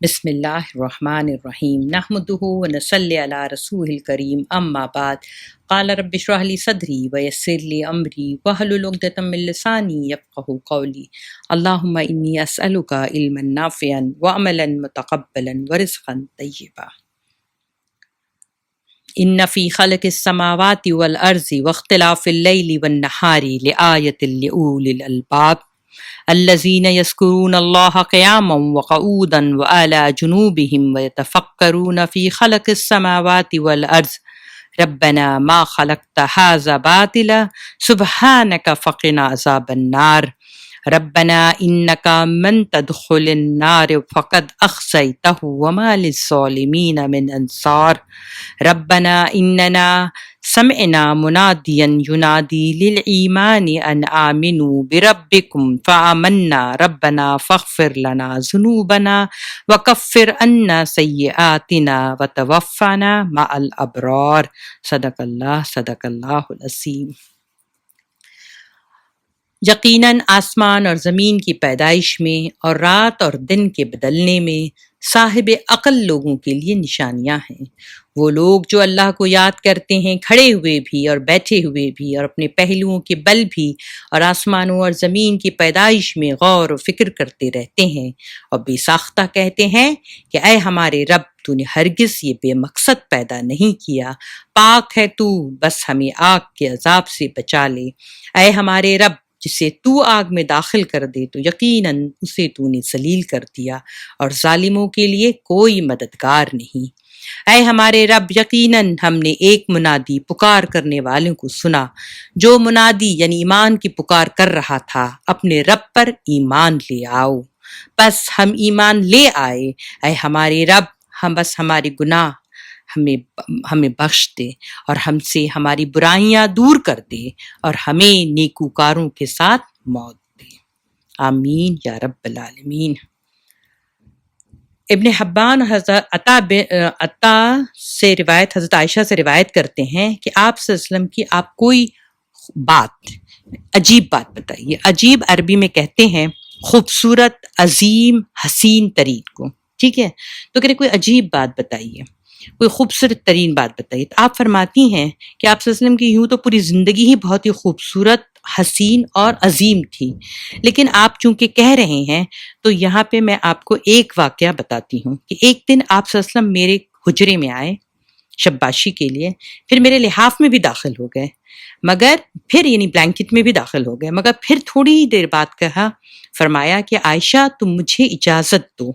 بسم اللہ الرحمن الرحیم نحمده ونصلی علی رسول الکریم اما بعد قال رب اشرح لی صدری ویسر لی امری واحلل عقدۃ من لسانی یفقهوا قولی اللہم انی اسألک علما نافعا وعملا متقبلا ورزقا طیبا ان فی خلق السماوات والارض واختلاف اللیل والنہار لآیۃ لأولی الالباب الذین یذکرون اللہ قیاما وقعودا وعلی جنوبہم ویتفکرون فی خلق السماوات والارض ربنا ما خلقت ھذا باطلا سبحانک فقنا عذاب النار ربنا انک من تدخل النار فقد اخزیتہ وما للظالمین من انصار ربنا اننا سمعنا منادیا ینادی للایمان ان آمنوا بربکم فآمنا ربنا فاغفر لنا ذنوبنا وکفر عنا سیئاتنا وتوفنا مع الابرار صدق اللہ العظیم۔ یقیناً آسمان اور زمین کی پیدائش میں اور رات اور دن کے بدلنے میں صاحب عقل لوگوں کے لیے نشانیاں ہیں۔ وہ لوگ جو اللہ کو یاد کرتے ہیں کھڑے ہوئے بھی اور بیٹھے ہوئے بھی اور اپنے پہلوؤں کے بل بھی اور آسمانوں اور زمین کی پیدائش میں غور و فکر کرتے رہتے ہیں اور بے ساختہ کہتے ہیں کہ اے ہمارے رب تو نے ہرگز یہ بے مقصد پیدا نہیں کیا، پاک ہے تو، بس ہمیں آگ کے عذاب سے بچا لے۔ اے ہمارے رب جسے تو آگ میں داخل کر دے تو یقیناً اسے تو نے ذلیل کر دیا اور ظالموں کے لیے کوئی مددگار نہیں۔ اے ہمارے رب یقیناً ہم نے ایک منادی پکار کرنے والوں کو سنا، جو منادی یعنی ایمان کی پکار کر رہا تھا اپنے رب پر ایمان لے آؤ، بس ہم ایمان لے آئے۔ اے ہمارے رب ہم بس ہمارے گناہ ہمیں بخش دے اور ہم سے ہماری برائیاں دور کر دے اور ہمیں نیکوکاروں کے ساتھ موت دے، آمین یا رب العالمین۔ ابن حبان حضرت عطا سے روایت، حضرت عائشہ سے روایت کرتے ہیں کہ آپ صلی اللہ علیہ وسلم کی آپ کوئی بات، عجیب بات بتائیے۔ عجیب عربی میں کہتے ہیں خوبصورت، عظیم، حسین ترین کو، ٹھیک ہے؟ تو کہ کوئی عجیب بات بتائیے، کوئی خوبصورت ترین بات بتائیے۔ تو آپ فرماتی ہیں کہ آپ صلی اللہ علیہ وسلم کی یوں تو پوری زندگی ہی بہت ہی خوبصورت، حسین اور عظیم تھی، لیکن آپ چونکہ کہہ رہے ہیں تو یہاں پہ میں آپ کو ایک واقعہ بتاتی ہوں کہ ایک دن آپ صلی اللہ علیہ وسلم میرے حجرے میں آئے شباشی کے لیے، پھر میرے لحاف میں بھی داخل ہو گئے، مگر پھر یعنی بلینکٹ میں بھی داخل ہو گئے، مگر پھر تھوڑی ہی دیر بعد کہا، فرمایا کہ عائشہ تم مجھے اجازت دو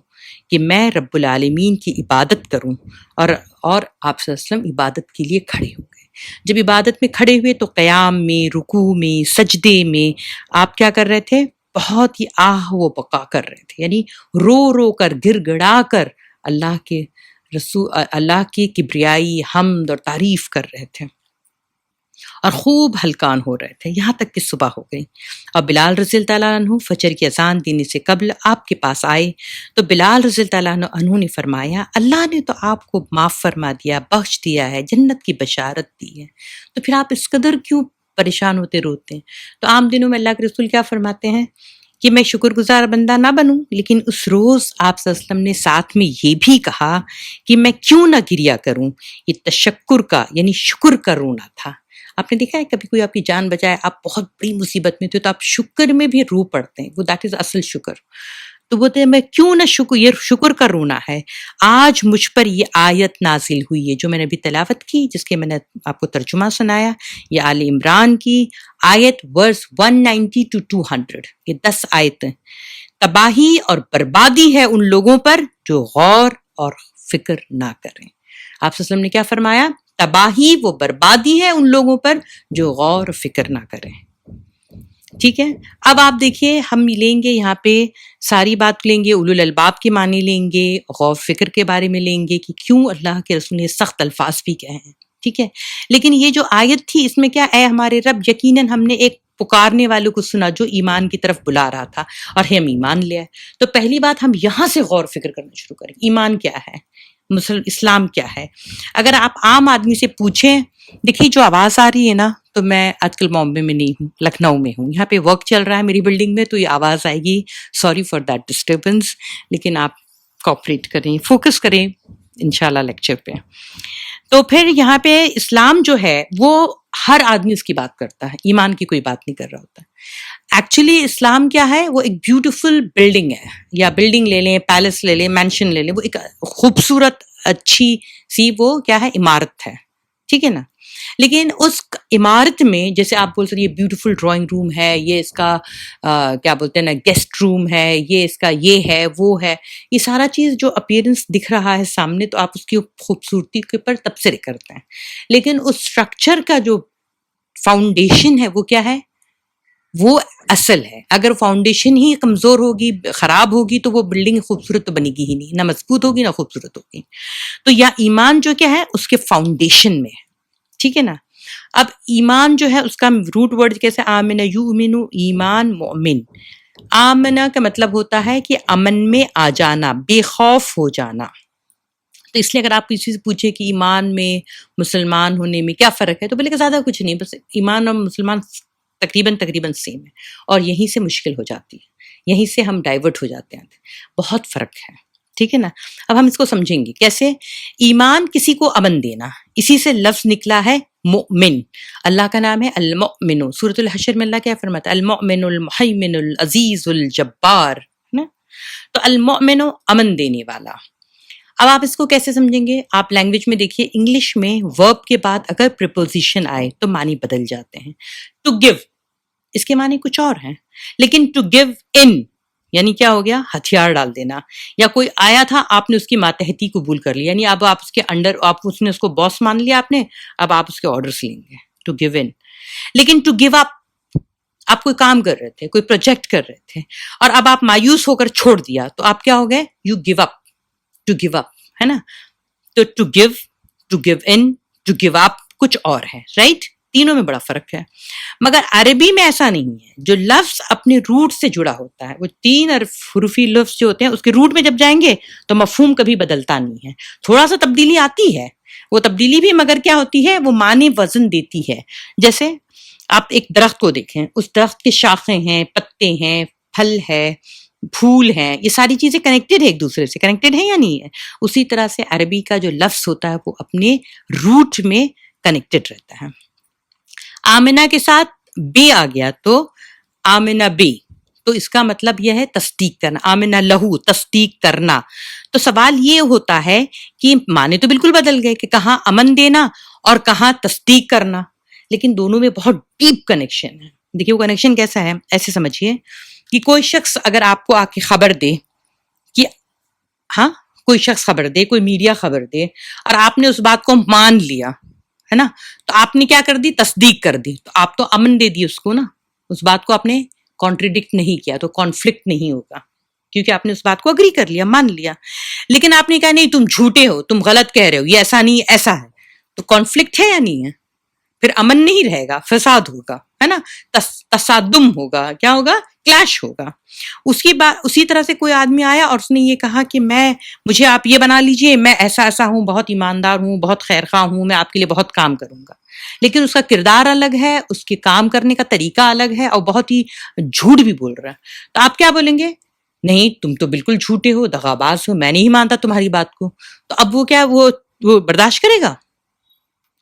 کہ میں رب العالمین کی عبادت کروں، اور آپ صلی اللہ علیہ وسلم عبادت کے لیے کھڑے ہو گئے۔ جب عبادت میں کھڑے ہوئے تو قیام میں، رکوع میں، سجدے میں آپ کیا کر رہے تھے؟ بہت ہی آہ و بقا کر رہے تھے، یعنی رو رو کر، گر گڑا کر اللہ کی کبریائی، حمد اور تعریف کر رہے تھے اور خوب ہلکان ہو رہے تھے، یہاں تک کہ صبح ہو گئی۔ اور بلال رضی اللہ تعالیٰ عنہ فجر کی اذان دینے سے قبل آپ کے پاس آئے تو بلال رضی اللہ تعالیٰ عنہ نے فرمایا اللہ نے تو آپ کو معاف فرما دیا، بخش دیا ہے، جنت کی بشارت دی ہے، تو پھر آپ اس قدر کیوں پریشان ہوتے روتے ہیں؟ تو عام دنوں میں اللہ کے رسول کیا فرماتے ہیں کہ میں شکر گزار بندہ نہ بنوں، لیکن اس روز آپ صلی اللہ علیہ وسلم نے ساتھ میں یہ بھی کہا کہ میں کیوں نہ گریا کروں، یہ تشکر کا یعنی شکر کا رونا تھا۔ آپ نے دیکھا ہے کبھی کوئی آپ کی جان بچائے، آپ بہت بڑی مصیبت میں تھے تو آپ شکر میں بھی رو پڑتے ہیں، وہ دیٹ از اصل شکر۔ تو بولتے ہیں میں کیوں نہ شکر، یہ شکر کا رونا ہے۔ آج مجھ پر یہ آیت نازل ہوئی ہے جو میں نے ابھی تلاوت کی، جس کے میں نے آپ کو ترجمہ سنایا، یہ آل عمران کی آیت ورس 190 to 200، یہ 10 آیتیں۔ تباہی اور بربادی ہے ان لوگوں پر جو غور اور فکر نہ کریں۔ آپ صلی اللہ علیہ وسلم نے کیا فرمایا؟ تباہی و بربادی ہے ان لوگوں پر جو غور و فکر نہ کریں، ٹھیک ہے؟ اب آپ دیکھیے ہم لیں گے یہاں پہ ساری بات لیں گے، اولو الالباب کے معنی لیں گے، غور فکر کے بارے میں لیں گے کہ کیوں اللہ کے رسول نے سخت الفاظ بھی کہے ہیں، ٹھیک ہے؟ لیکن یہ جو آیت تھی اس میں کیا، اے ہمارے رب یقیناً ہم نے ایک پکارنے والوں کو سنا جو ایمان کی طرف بلا رہا تھا اور ہم ایمان لے آئے۔ تو پہلی بات ہم یہاں سے غور فکر کرنا شروع کریں، ایمان کیا ہے، اسلام کیا ہے۔ اگر آپ عام آدمی سے پوچھیں، دیکھیے جو آواز آ رہی ہے نا، تو میں آج کل بامبے میں نہیں ہوں، لکھنؤ میں ہوں، یہاں پہ ورک چل رہا ہے میری بلڈنگ میں، تو یہ آواز آئے گی، سوری فار دیٹ ڈسٹربنس، لیکن آپ کوآپریٹ کریں, فوکس کریں انشاءاللہ لیکچر پہ. تو پھر یہاں پہ اسلام جو ہے وہ ہر آدمی اس کی بات کرتا ہے, ایمان کی کوئی بات نہیں کر رہا ہوتا. ایکچولی اسلام کیا ہے, وہ ایک بیوٹیفل بلڈنگ ہے, یا بلڈنگ لے لیں, پیلس لے لیں, مینشن لے لیں, وہ ایک خوبصورت اچھی سی وہ کیا ہے, عمارت ہے, ٹھیک ہے نا. لیکن اس عمارت میں جیسے آپ بول سکتے یہ بیوٹیفل ڈرائنگ روم ہے, یہ اس کا کیا بولتے ہیں نا گیسٹ روم ہے, یہ اس کا یہ ہے وہ ہے, یہ سارا چیز جو اپیرنس دکھ رہا ہے سامنے تو آپ اس کی خوبصورتی کے اوپر تبصرے کرتے ہیں. لیکن اس اسٹرکچر کا جو فاؤنڈیشن ہے وہ کیا ہے, وہ اصل ہے. اگر فاؤنڈیشن ہی کمزور ہوگی, خراب ہوگی, تو وہ بلڈنگ خوبصورت تو بنے گی ہی نہیں, نہ مضبوط ہوگی نہ خوبصورت ہوگی. تو یا ایمان جو کیا ہے اس کے فاؤنڈیشن میں ہے, ٹھیک ہے نا. اب ایمان جو ہے اس کا روٹ ورڈ کیسے, آمن یؤمن, ایمان مومن. آمنہ کا مطلب ہوتا ہے کہ امن میں آ جانا, بے خوف ہو جانا. تو اس لیے اگر آپ کسی سے پوچھیں کہ ایمان میں مسلمان ہونے میں کیا فرق ہے, تو بولے کہ زیادہ کچھ نہیں, بس ایمان اور مسلمان تقریباً سیم ہے. اور یہیں سے مشکل ہو جاتی ہے, یہیں سے ہم ڈائیورٹ ہو جاتے ہیں, بہت فرق ہے, ٹھیک ہے نا. اب ہم اس کو سمجھیں گے کیسے. ایمان کسی کو امن دینا, اسی سے لفظ نکلا ہے مؤمن. اللہ کا نام ہے المؤمن. سورۃ الحشر میں اللہ کیا فرماتا ہے, المؤمن المہیمن العزیز الجبار, نا. تو المؤمن امن دینے والا. اب آپ اس کو کیسے سمجھیں گے, آپ لینگویج میں دیکھیے, انگلش میں ورب کے بعد اگر پریپوزیشن آئے تو معنی بدل جاتے ہیں. ٹو گیو, اس کے معنی کچھ اور ہیں, لیکن ٹو گیو ان یعنی کیا ہو گیا, ہتھیار ڈال دینا. یا کوئی آیا تھا, آپ نے اس کی ماتحتی قبول کر لی, یعنی اب آپ اس کے انڈر, اس نے اس کو باس مان لیا آپ نے, اب آپ اس کے آرڈرز لیں گے. ٹو گیو ان. لیکن ٹو گیو اپ, آپ کوئی کام کر رہے تھے, کوئی پروجیکٹ کر رہے تھے, اور اب آپ مایوس ہو کر چھوڑ دیا, تو آپ کیا ہو گئے, you give up. To give up ہے نا. تو to give in, to give up کچھ اور ہے, رائٹ. تینوں میں بڑا فرق ہے. مگر عربی میں ایسا نہیں ہے. جو لفظ اپنے روٹ سے جڑا ہوتا ہے, وہ 3 حروفی لفظ جو ہوتے ہیں اس کے روٹ میں جب جائیں گے تو مفہوم کبھی بدلتا نہیں ہے. تھوڑا سا تبدیلی آتی ہے, وہ تبدیلی بھی مگر کیا ہوتی ہے, وہ معنی وزن دیتی ہے. جیسے آپ ایک درخت کو دیکھیں, اس درخت کے شاخیں ہیں, پتے ہیں, پھل ہے, پھول ہیں, یہ ساری چیزیں کنیکٹڈ ہے, ایک دوسرے سے کنیکٹڈ ہے یا نہیں ہے. اسی طرح سے عربی کا جو لفظ ہوتا ہے وہ اپنے روٹ میں کنیکٹڈ رہتا ہے. آمنہ کے ساتھ بے آ گیا تو آمنہ بے, تو اس کا مطلب یہ ہے تصدیق کرنا. آمنہ لہو, تصدیق کرنا. تو سوال یہ ہوتا ہے کہ معنی تو بالکل بدل گئے کہ کہاں امن دینا اور کہاں تصدیق کرنا, لیکن دونوں میں بہت ڈیپ کنیکشن ہے. دیکھیے وہ کنیکشن کیسا ہے, ایسے سمجھیے کہ کوئی شخص اگر آپ کو آ کے خبر دے کہ ہاں, کوئی شخص خبر دے, کوئی میڈیا خبر دے, اور آپ نے اس بات کو مان لیا ہے نا, تو آپ نے کیا کر دی, تصدیق کر دی, تو آپ تو امن دے دی اس کو نا. اس بات کو آپ نے کانٹریڈکٹ نہیں کیا, تو کانفلکٹ نہیں ہوگا, کیونکہ آپ نے اس بات کو اگری کر لیا, مان لیا. لیکن آپ نے کہا نہیں تم جھوٹے ہو, تم غلط کہہ رہے ہو, یہ ایسا نہیں ایسا ہے, تو کانفلکٹ ہے یا نہیں ہے, پھر امن نہیں رہے گا, فساد ہوگا, ہے نا, تصادم ہوگا, کیا ہوگا, کلیش ہوگا. اسی طرح سے کوئی آدمی آیا اور اس نے یہ کہا کہ مجھے آپ یہ بنا لیجئے, میں ایسا ہوں, بہت ایماندار ہوں, بہت خیر خواہ ہوں, میں آپ کے لیے بہت کام کروں گا. لیکن اس کا کردار الگ ہے, اس کے کام کرنے کا طریقہ الگ ہے, اور بہت ہی جھوٹ بھی بول رہا ہے. تو آپ کیا بولیں گے, نہیں تم تو بالکل جھوٹے ہو, دغاباز ہو, میں نہیں مانتا تمہاری بات کو. تو اب وہ کیا, وہ برداشت کرے گا,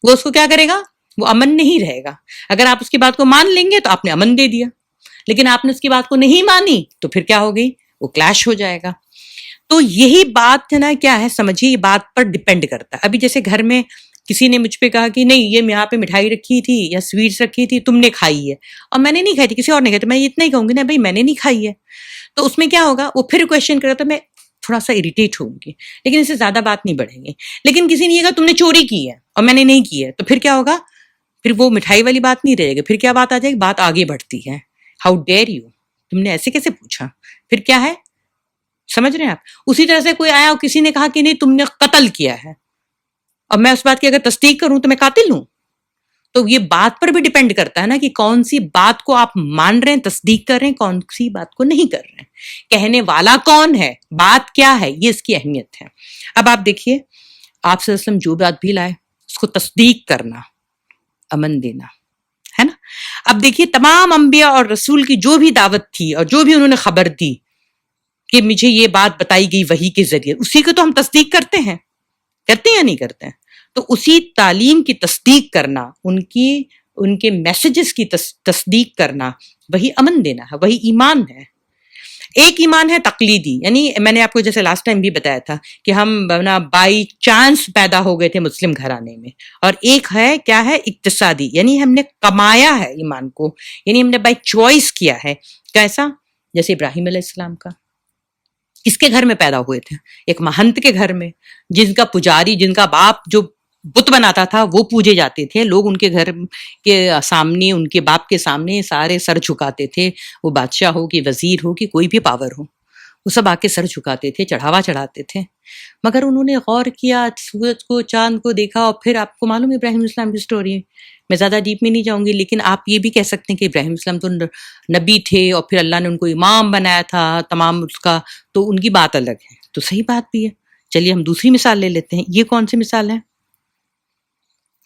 وہ اس کو کیا کرے گا, وہ امن نہیں رہے گا. اگر آپ اس کی بات کو مان لیں گے تو آپ نے امن دے دیا, لیکن آپ نے اس کی بات کو نہیں مانی تو پھر کیا ہو گئی, وہ کلیش ہو جائے گا. تو یہی بات ہے نا, کیا ہے سمجھیے, یہ بات پر ڈیپینڈ کرتا ہے. ابھی جیسے گھر میں کسی نے مجھ پہ کہا کہ نہیں یہ یہاں پہ مٹھائی رکھی تھی یا سویٹس رکھی تھی, تم نے کھائی ہے, اور میں نے نہیں کھائی تھی, کسی اور نے کھائی, تو میں اتنا ہی کہوں گی نا بھائی میں نے نہیں کھائی ہے. تو اس میں کیا ہوگا, وہ پھر کویشچن کرے, تو میں تھوڑا سا اریٹیٹ ہوں گی, لیکن اس سے زیادہ بات نہیں بڑھیں گی. لیکن کسی نے یہ کہا تم نے چوری کی ہے اور میں نے نہیں کی ہے, تو پھر کیا ہوگا, پھر وہ مٹھائی والی بات نہیں رہے گی, پھر کیا بات آ جائے گی, بات آگے بڑھتی ہے. ہاؤ ڈیئر یو, تم نے ایسے کیسے پوچھا, پھر کیا ہے, سمجھ رہے ہیں آپ. اسی طرح سے کوئی آیا اور کسی نے کہا کہ نہیں تم نے قتل کیا ہے, اور میں اس بات کی اگر تصدیق کروں تو میں قاتل ہوں. تو یہ بات پر بھی ڈیپینڈ کرتا ہے نا کہ کون سی بات کو آپ مان رہے ہیں, تصدیق کر رہے ہیں, کون سی بات کو نہیں کر رہے ہیں, کہنے والا کون ہے, بات کیا ہے, یہ اس کی اہمیت ہے. اب آپ دیکھیے, آپ صلی اللہ علیہ وسلم جو بات بھی لائے اس کو تصدیق کرنا, امن دینا, ہے نا. اب دیکھیے تمام انبیاء اور رسول کی جو بھی دعوت تھی اور جو بھی انہوں نے خبر دی, کہ مجھے یہ بات بتائی گئی وحی کے ذریعے، اسی کو تو ہم تصدیق کرتے ہیں یا نہیں کرتے ہیں؟ تو اسی تعلیم کی تصدیق کرنا، ان کے میسیجز کی تصدیق کرنا، وہی امن دینا ہے، وہی ایمان ہے۔ ایک ایمان ہے تقلیدی، یعنی میں نے آپ کو جیسے لاسٹ ٹائم بھی بتایا تھا کہ ہم بائی چانس پیدا ہو گئے تھے مسلم گھرانے میں، اور ایک ہے کیا ہے اقتصادی، یعنی ہم نے کمایا ہے ایمان کو، یعنی ہم نے بائی چوائس کیا ہے۔ کیسا؟ جیسے ابراہیم علیہ السلام کا، کس کے گھر میں پیدا ہوئے تھے؟ ایک مہنت کے گھر میں، جن کا پجاری، جن کا باپ جو بت بناتا تھا وہ پوجے جاتے تھے، لوگ ان کے گھر کے سامنے، ان کے باپ کے سامنے سارے سر جھکاتے تھے، وہ بادشاہ ہو کہ وزیر ہو کہ کوئی بھی پاور ہو، وہ سب آ کے سر جھکاتے تھے، چڑھاوا چڑھاتے تھے۔ مگر انہوں نے غور کیا سورج کو، چاند کو دیکھا، اور پھر آپ کو معلوم ہے ابراہیم السلام کی سٹوری، میں زیادہ ڈیپ میں نہیں جاؤں گی، لیکن آپ یہ بھی کہہ سکتے ہیں کہ ابراہیم السلام تو نبی تھے، اور پھر اللہ نے ان کو امام بنایا تھا تمام اس کا، تو ان کی بات الگ ہے، تو صحیح بات بھی ہے۔ چلیے ہم دوسری مثال لے لیتے ہیں۔ یہ کون سی مثال ہے؟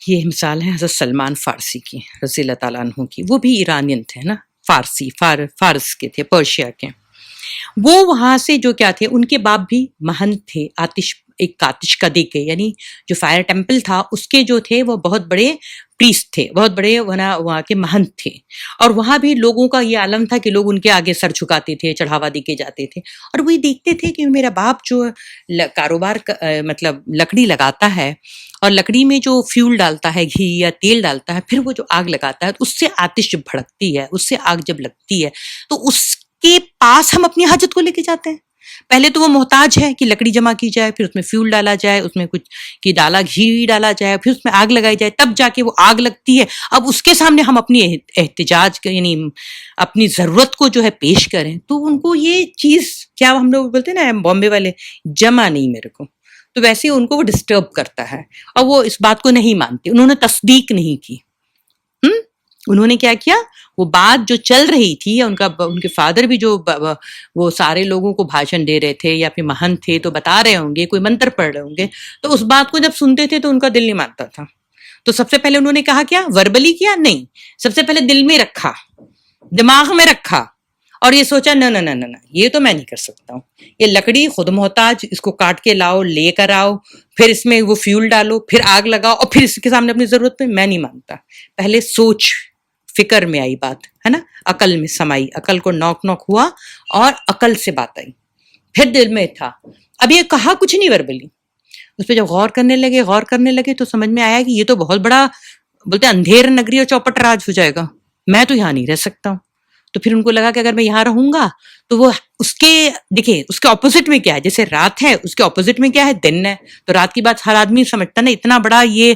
یہ مثال ہے حضرت سلمان فارسی کی رضی اللہ تعالیٰ عنہ کی۔ وہ بھی ایرانین تھے نا، فارسی، فارس کے تھے، پرشیا کے۔ وہ وہاں سے جو کیا تھے، ان کے باپ بھی مہنت تھے، ایک آتش کدے کے، یعنی جو فائر ٹیمپل تھا اس کے جو تھے وہ بہت بڑے پریسٹ تھے، بہت بڑے وہاں کے مہنت تھے، اور وہاں بھی لوگوں کا یہ عالم تھا کہ لوگ ان کے آگے سر جھکاتے تھے، چڑھاوا دے کے جاتے تھے، اور وہی دیکھتے تھے کہ میرا باپ جو کاروبار مطلب لکڑی لگاتا ہے، اور لکڑی میں جو فیول ڈالتا ہے، گھی یا تیل ڈالتا ہے، پھر وہ جو آگ لگاتا ہے اس سے آتش جب بھڑکتی ہے، اس سے آگ جب لگتی ہے، تو اس کے پاس ہم اپنی حاجت کو لے کے جاتے ہیں۔ پہلے تو وہ محتاج ہے کہ لکڑی جمع کی جائے، پھر اس میں فیول ڈالا جائے، اس میں کچھ کی ڈالا گھی ڈالا جائے، پھر اس میں آگ لگائی جائے، تب جا کے وہ آگ لگتی ہے۔ اب اس کے سامنے ہم اپنی احتجاج یعنی اپنی ضرورت کو جو ہے پیش کریں، تو ان کو یہ چیز کیا ہم لوگ بولتے ہیں نا بامبے والے، جمع نہیں میرے کو، تو ویسے ان کو وہ ڈسٹرب کرتا ہے، اور وہ اس بات کو نہیں مانتے، انہوں نے تصدیق نہیں کی۔ انہوں نے کیا کیا؟ وہ بات جو چل رہی تھی، ان کے فادر بھی جو وہ سارے لوگوں کو بھاشن دے رہے تھے یا پھر مہنت تھے تو بتا رہے ہوں گے، کوئی منتر پڑھ رہے ہوں گے، تو اس بات کو جب سنتے تھے تو ان کا دل نہیں مانتا تھا۔ تو سب سے پہلے انہوں نے کہا کیا؟ وربلی کیا؟ نہیں، سب سے پہلے دل میں رکھا، دماغ میں رکھا، اور یہ سوچا نہ یہ تو میں نہیں کر سکتا ہوں، یہ لکڑی خود محتاج، اس کو کاٹ کے لاؤ، لے کر آؤ، پھر اس میں وہ فیول ڈالو، پھر آگ لگاؤ، اور پھر اس کے سامنے اپنی ضرورت پہ میں نہیں مانتا۔ پہلے سوچ فکر میں آئی بات، ہے نا، عقل میں سمائی، عقل کو نوک ہوا اور عقل سے بات آئی، پھر دل میں تھا۔ اب یہ کہا کچھ نہیں وربلی، اس پہ جب غور کرنے لگے تو سمجھ میں آیا کہ یہ تو بہت بڑا، بولتے اندھیر نگری اور چوپٹ راج ہو جائے گا، میں تو یہاں نہیں رہ سکتا ہوں۔ تو پھر ان کو لگا کہ اگر میں یہاں رہوں گا تو وہ دیکھیں اس کے اپوزٹ میں کیا ہے، جیسے رات ہے اس کے اپوزٹ میں کیا ہے، دن ہے، تو رات کی بات ہر آدمی سمجھتا نا، اتنا بڑا یہ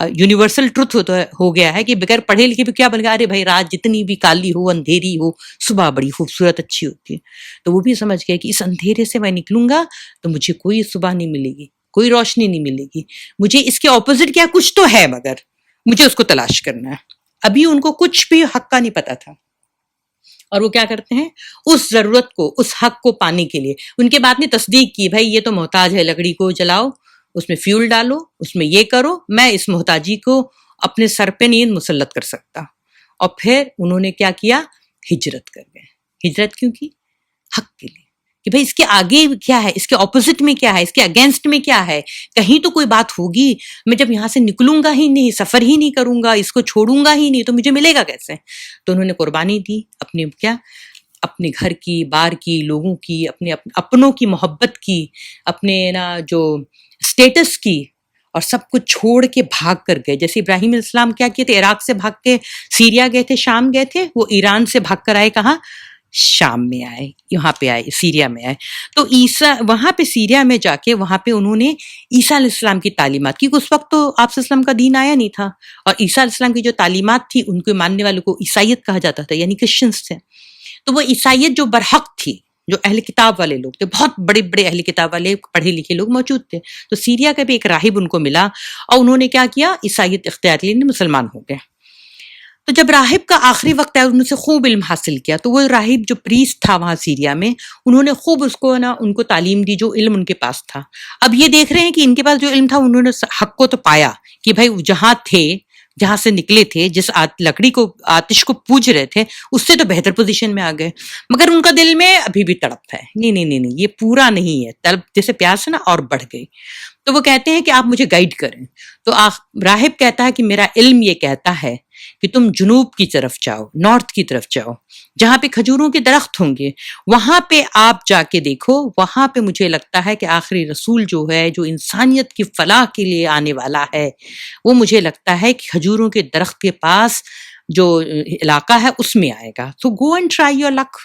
یونیورسل ٹروتھ ہو گیا ہے کہ بغیر پڑھے لکھے بھی کیا بن گیا، ارے بھائی رات جتنی بھی کالی ہو، اندھیری ہو، صبح بڑی خوبصورت اچھی ہوتی ہے۔ تو وہ بھی سمجھ گئے کہ اس اندھیرے سے میں نکلوں گا تو مجھے کوئی صبح نہیں ملے گی، کوئی روشنی نہیں ملے گی، مجھے اس کے اپوزٹ کیا کچھ تو ہے، مگر مجھے اس کو تلاش کرنا ہے۔ ابھی ان کو کچھ بھی حق کا نہیں پتا تھا، اور وہ کیا کرتے ہیں، اس ضرورت کو، اس حق کو پانے کے لیے ان کے بات نے تصدیق کی، بھائی یہ تو محتاج ہے، لکڑی کو جلاؤ، اس میں فیول ڈالو، اس میں یہ کرو، میں اس محتاجی کو اپنے سر پہ نہیں مسلط کر سکتا۔ اور پھر انہوں نے کیا کیا، ہجرت کر گئے۔ ہجرت کیوں کی؟ حق کے لیے، کہ بھائی اس کے آگے کیا ہے، اس کے اپوزٹ میں کیا ہے، اس کے اگینسٹ میں کیا ہے، کہیں تو کوئی بات ہوگی، میں جب یہاں سے نکلوں گا ہی نہیں، سفر ہی نہیں کروں گا، اس کو چھوڑوں گا ہی نہیں، تو مجھے ملے گا کیسے؟ تو انہوں نے قربانی دی اپنے گھر کی، بار کی، لوگوں کی، اپنے اپنوں کی محبت کی، اپنے جو اسٹیٹس کی، اور سب کچھ چھوڑ کے بھاگ کر گئے۔ جیسے ابراہیم علیہ السلام کیا کیے تھے، عراق سے بھاگ کے سیریا گئے تھے، شام گئے تھے، وہ ایران سے بھاگ کر آئے کہاں، شام میں آئے، یہاں پہ آئے، سیریا میں آئے۔ تو عیسیٰ وہاں پہ سیریا میں جا کے وہاں پہ انہوں نے عیسیٰ علیہ السلام کی تعلیمات، کیونکہ اس وقت تو آپ صلی اللہ علیہ وسلم کا دین آیا نہیں تھا، اور عیسیٰ علیہ السلام کی جو تعلیمات تھی ان کو ماننے والوں کو عیسائیت کہا جاتا تھا، یعنی کرسچنس تھے۔ تو وہ عیسائیت جو برحق تھی، جو اہل کتاب والے لوگ تھے، بہت بڑے بڑے اہل کتاب والے پڑھے لکھے لوگ موجود تھے، تو سیریا کا بھی ایک راہب ان کو ملا، اور انہوں نے کیا کیا، عیسائیت اختیار لی، مسلمان ہو گئے۔ تو جب راہب کا آخری وقت آیا، انہوں سے خوب علم حاصل کیا، تو وہ راہب جو پریسٹ تھا وہاں سیریا میں، انہوں نے خوب ان کو تعلیم دی، جو علم ان کے پاس تھا۔ اب یہ دیکھ رہے ہیں کہ ان کے پاس جو علم تھا، انہوں نے حق کو تو پایا کہ بھائی جہاں تھے جہاں سے نکلے تھے، جس لکڑی کو آتش کو پوج رہے تھے، اس سے تو بہتر پوزیشن میں آ گئے، مگر ان کا دل میں ابھی بھی تڑپ ہے، نہیں نہیں نہیں نہیں، یہ پورا نہیں ہے، طلب جیسے پیاس ہے نا اور بڑھ گئی. تو وہ کہتے ہیں کہ آپ مجھے گائیڈ کریں. تو راہب کہتا ہے کہ میرا علم یہ کہتا ہے کہ تم جنوب کی طرف جاؤ، نارتھ کی طرف جاؤ، جہاں پہ کھجوروں کے درخت ہوں گے، وہاں پہ آپ جا کے دیکھو، وہاں پہ مجھے لگتا ہے کہ آخری رسول جو ہے، جو انسانیت کی فلاح کے لیے آنے والا ہے، وہ مجھے لگتا ہے کہ کھجوروں کے درخت کے پاس جو علاقہ ہے اس میں آئے گا. تو گو اینڈ ٹرائی یور لک.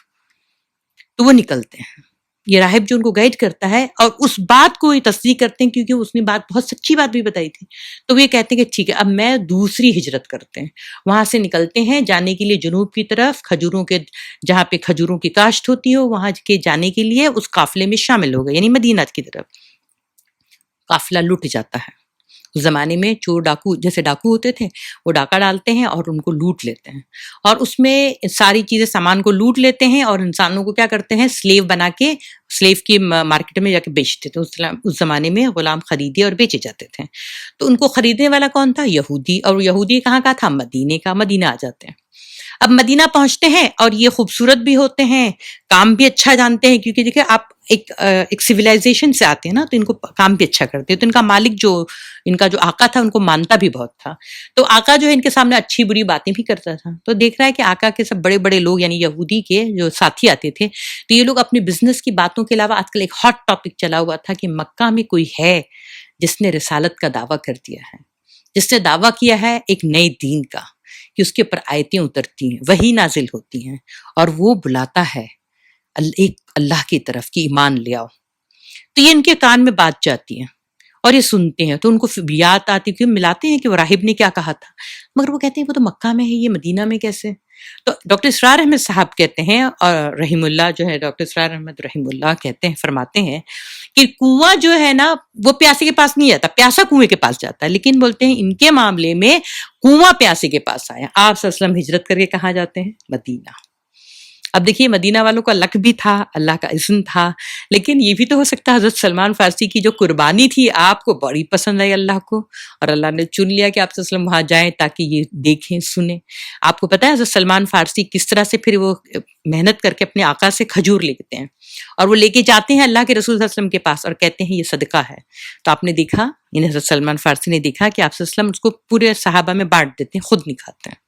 تو وہ نکلتے ہیں. یہ راہب جو ان کو گائیڈ کرتا ہے اور اس بات کو یہ تصدیق کرتے ہیں کیونکہ اس نے بات بہت سچی بات بھی بتائی تھی. تو وہ یہ کہتے ہیں کہ ٹھیک ہے اب میں دوسری ہجرت کرتے ہیں. وہاں سے نکلتے ہیں جانے کے لیے جنوب کی طرف، کھجوروں کے جہاں پہ کھجوروں کی کاشت ہوتی ہو وہاں کے جانے کے لیے اس قافلے میں شامل ہو گئے، یعنی مدینہ کی طرف. قافلہ لٹ جاتا ہے. اس زمانے میں چور ڈاکو جیسے ڈاکو ہوتے تھے، وہ ڈاکہ ڈالتے ہیں اور ان کو لوٹ لیتے ہیں، اور اس میں ساری چیزیں سامان کو لوٹ لیتے ہیں اور انسانوں کو کیا کرتے ہیں، سلیو بنا کے سلیو کی مارکیٹ میں جا کے بیچتے تھے. اس زمانے میں غلام خریدے اور بیچے جاتے تھے. تو ان کو خریدنے والا کون تھا؟ یہودی. اور یہودی کہاں کا تھا؟ مدینے کا. مدینہ آ جاتے ہیں. اب مدینہ پہنچتے ہیں اور یہ خوبصورت بھی ہوتے ہیں، کام بھی اچھا جانتے ہیں، کیونکہ دیکھیں آپ ایک سویلائزیشن سے آتے ہیں نا، تو ان کو کام بھی اچھا کرتے ہیں. تو ان کا مالک جو ان کا جو آقا تھا ان کو مانتا بھی بہت تھا. تو آقا جو ہے ان کے سامنے اچھی بری باتیں بھی کرتا تھا. تو دیکھ رہا ہے کہ آقا کے سب بڑے بڑے لوگ یعنی یہودی کے جو ساتھی آتے تھے، تو یہ لوگ اپنے بزنس کی باتوں کے علاوہ آج کل ایک ہاٹ ٹاپک چلا ہوا تھا کہ مکہ میں کوئی ہے جس نے رسالت کا دعویٰ کر دیا ہے، جس نے دعویٰ کیا ہے ایک نئے دین کا، کہ اس کے اوپر آیتیں اترتی ہیں، وحی نازل ہوتی ہیں، اور وہ بلاتا ہے ایک اللہ کی طرف کہ ایمان لے آؤ. تو یہ ان کے کان میں بات جاتی ہے اور یہ سنتے ہیں. تو ان کو یاد آتی کہ ملاتے ہیں کہ وہ راہب نے کیا کہا تھا، مگر وہ کہتے ہیں وہ تو مکہ میں ہے، یہ مدینہ میں کیسے؟ تو ڈاکٹر اسرار احمد صاحب کہتے ہیں، اور رحم اللہ جو ہے ڈاکٹر اسرار احمد رحم اللہ کہتے ہیں، فرماتے ہیں کہ کنواں جو ہے نا وہ پیاسے کے پاس نہیں جاتا، پیاسا کنویں کے پاس جاتا ہے. لیکن بولتے ہیں ان کے معاملے میں کنواں پیاسے کے پاس آیا. آپ صلی اللہ علیہ وسلم ہجرت کر کے کہاں جاتے ہیں؟ مدینہ. اب دیکھیے مدینہ والوں کا لک بھی تھا، اللہ کا اذن تھا، لیکن یہ بھی تو ہو سکتا ہے حضرت سلمان فارسی کی جو قربانی تھی آپ کو بڑی پسند آئی اللہ کو، اور اللہ نے چن لیا کہ آپ صلی اللہ علیہ وسلم وہاں جائیں تاکہ یہ دیکھیں سنیں. آپ کو پتہ ہے حضرت سلمان فارسی کس طرح سے پھر وہ محنت کر کے اپنے آقا سے کھجور لیتے ہیں اور وہ لے کے جاتے ہیں اللہ کے رسول صلی اللہ علیہ وسلم کے پاس اور کہتے ہیں یہ صدقہ ہے. تو آپ نے دیکھا، یعنی حضرت سلمان فارسی نے دیکھا کہ آپ صلی اللہ علیہ وسلم اس کو پورے صحابہ میں بانٹ دیتے ہیں، خود نہیں کھاتے ہیں.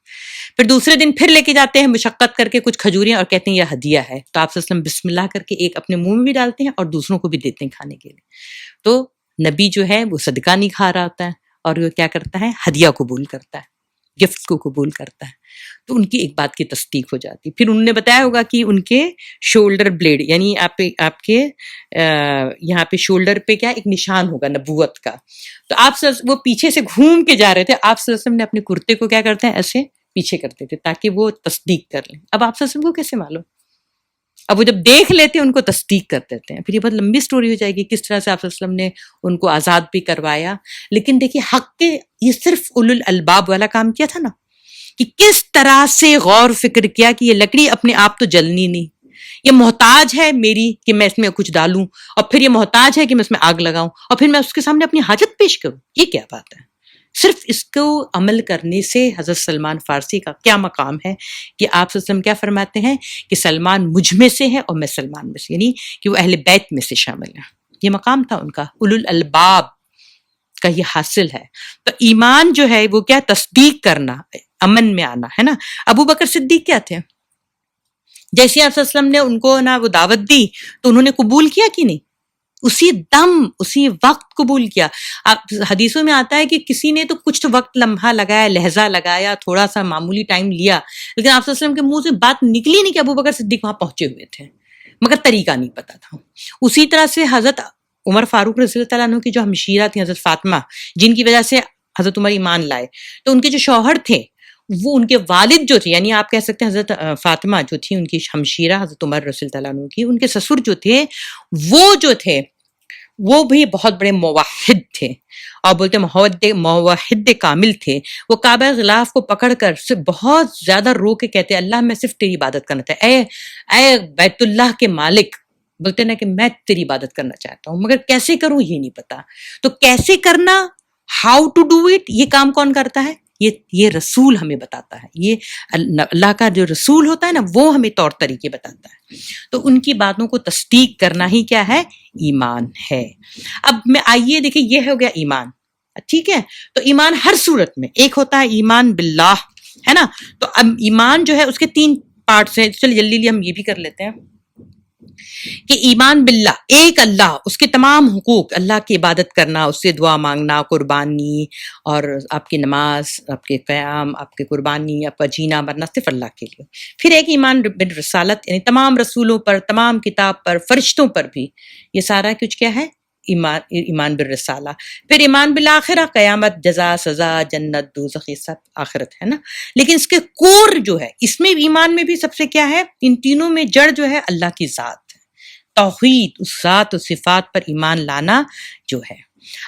پھر دوسرے دن پھر لے کے جاتے ہیں مشقت کر کے کچھ کھجوریاں اور کہتے ہیں یہ ہدیہ ہے. تو آپ صلی اللہ علیہ وسلم بسم اللہ کر کے ایک اپنے منہ میں بھی ڈالتے ہیں اور دوسروں کو بھی دیتے ہیں کھانے کے لیے. تو نبی جو ہے وہ صدقہ نہیں کھا رہا ہوتا ہے اور وہ کیا کرتا ہے، ہدیہ قبول کرتا ہے، گفٹ کو قبول کرتا ہے. تو ان کی ایک بات کی تصدیق ہو جاتی. پھر انہوں نے بتایا ہوگا کہ ان کے شولڈر بلیڈ یعنی آپ کے یہاں پہ شولڈر پہ کیا ایک نشان ہوگا نبوت کا. تو آپ وہ پیچھے سے گھوم کے جا رہے تھے، آپ صلی اللہ علیہ وسلم نے اپنے کرتے کو کیا کرتے ہیں ایسے پیچھے کرتے تھے تاکہ وہ تصدیق کر لیں. اب آپ صلی اللہ علیہ وسلم کو کیسے معلوم؟ اب وہ جب دیکھ لیتے ہیں ان کو تصدیق کر دیتے ہیں. پھر یہ بہت لمبی سٹوری ہو جائے گی کس طرح سے آپ صلی اللہ علیہ وسلم نے ان کو آزاد بھی کروایا. لیکن دیکھیے حق کے یہ صرف اولو الالباب والا کام کیا تھا نا، کہ کس طرح سے غور فکر کیا کہ یہ لکڑی اپنے آپ تو جلنی نہیں، یہ محتاج ہے میری کہ میں اس میں کچھ ڈالوں، اور پھر یہ محتاج ہے کہ میں اس میں آگ لگاؤں اور پھر میں اس کے سامنے اپنی حاجت پیش کروں. یہ کیا بات ہے؟ صرف اس کو عمل کرنے سے حضرت سلمان فارسی کا کیا مقام ہے کہ آپ صلی اللہ علیہ وسلم کیا فرماتے ہیں کہ سلمان مجھ میں سے ہے اور میں سلمان میں سے، یعنی کہ وہ اہل بیت میں سے شامل ہیں. یہ مقام تھا ان کا، اولو الالباب کا یہ حاصل ہے. تو ایمان جو ہے وہ کیا، تصدیق کرنا، امن میں آنا ہے نا. ابو بکر صدیق کیا تھے؟ جیسے آپ صلی اللہ علیہ وسلم نے ان کو نا وہ دعوت دی تو انہوں نے قبول کیا کہ نہیں؟ اسی دم اسی وقت قبول کیا. حدیثوں میں آتا ہے کہ کسی نے تو کچھ وقت لمحہ لگایا، لہجہ لگایا، تھوڑا سا معمولی ٹائم لیا، لیکن آپ صلی اللہ علیہ وسلم کے منہ سے بات نکلی نہیں کہ ابو بکر صدیق وہاں پہنچے ہوئے تھے، مگر طریقہ نہیں پتا تھا. اسی طرح سے حضرت عمر فاروق رضی اللہ تعالیٰ عنہ کی جو ہمشیرہ تھیں حضرت فاطمہ، جن کی وجہ سے حضرت عمر ایمان لائے، تو ان کے جو شوہر تھے وہ ان کے والد جو تھے، یعنی آپ کہہ سکتے ہیں حضرت فاطمہ جو تھی ان کی ہمشیرہ حضرت عمر رضی اللہ تعالیٰ عنہ کی، ان کے سسر جو تھے وہ جو تھے وہ بھی بہت بڑے موحد تھے اور بولتے موحد کامل تھے. وہ کعبہ غلاف کو پکڑ کر صرف بہت زیادہ رو کے کہتے اللہ میں صرف تیری عبادت کرنا چاہتا ہے، اے بیت اللہ کے مالک، بولتے نا کہ میں تیری عبادت کرنا چاہتا ہوں مگر کیسے کروں یہ نہیں پتا. تو کیسے کرنا، ہاؤ ٹو ڈو اٹ، یہ کام کون کرتا ہے؟ یہ رسول ہمیں بتاتا ہے، یہ اللہ کا جو رسول ہوتا ہے نا وہ ہمیں طور طریقے بتاتا ہے، تو ان کی باتوں کو تصدیق کرنا ہی کیا ہے؟ ایمان ہے۔ اب میں آئیے دیکھیں، یہ ہو گیا ایمان، ٹھیک ہے؟ تو ایمان ہر صورت میں، ایک ہوتا ہے ایمان باللہ، ہے نا؟ تو اب ایمان جو ہے اس کے 3 پارٹس ہیں، چلیے جلدی جلدی ہم یہ بھی کر لیتے ہیں کہ ایمان باللہ، ایک اللہ، اس کے تمام حقوق، اللہ کی عبادت کرنا، اس سے دعا مانگنا، قربانی اور آپ کی نماز، آپ کے قیام، آپ کے قربانی، آپ کا جینا مرنا صرف اللہ کے لیے۔ پھر ایک ایمان بالرسالت، یعنی تمام رسولوں پر، تمام کتاب پر، فرشتوں پر بھی، یہ سارا کچھ کیا ہے؟ ایمان بالرسالہ۔ پھر ایمان بالآخرہ، قیامت، جزا، سزا، جنت، دوزخ، یہ سب آخرت ہے نا۔ لیکن اس کے کور جو ہے، اس میں ایمان میں بھی سب سے کیا ہے؟ ان تینوں میں جڑ جو ہے اللہ کی ذات، توحید، اس ذات و صفات پر ایمان لانا جو ہے۔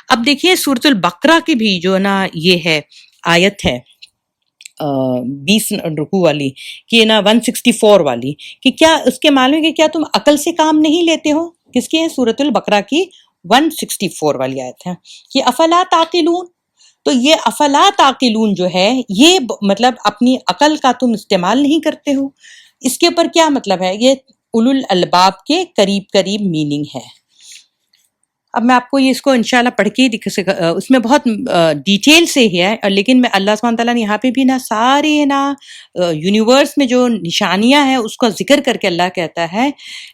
اب دیکھیے سورۃ البقرہ کی بھی جو نا یہ ہے آیت ہے 20 رکوع والی، کہ نا 164 والی، کہ کیا اس کے معلوم ہے کہ کیا تم عقل سے کام نہیں لیتے ہو؟ کس کی ہے؟ سورۃ البقرہ کی 164 والی آیت ہے کہ افلا تعقلون۔ تو یہ افلا تعقلون جو ہے، یہ مطلب اپنی عقل کا تم استعمال نہیں کرتے ہو۔ اس کے اوپر کیا مطلب ہے؟ یہ اولو الالباب کے قریب قریب میننگ ہے۔ اب میں آپ کو یہ اس کو انشاءاللہ پڑھ کے اس میں بہت ڈیٹیل سے ہی ہے، لیکن میں اللہ سبحانہ تعالیٰ نے یہاں پہ بھی نا سارے نا یونیورس میں جو نشانیاں ہیں اس کا ذکر کر کے اللہ کہتا ہے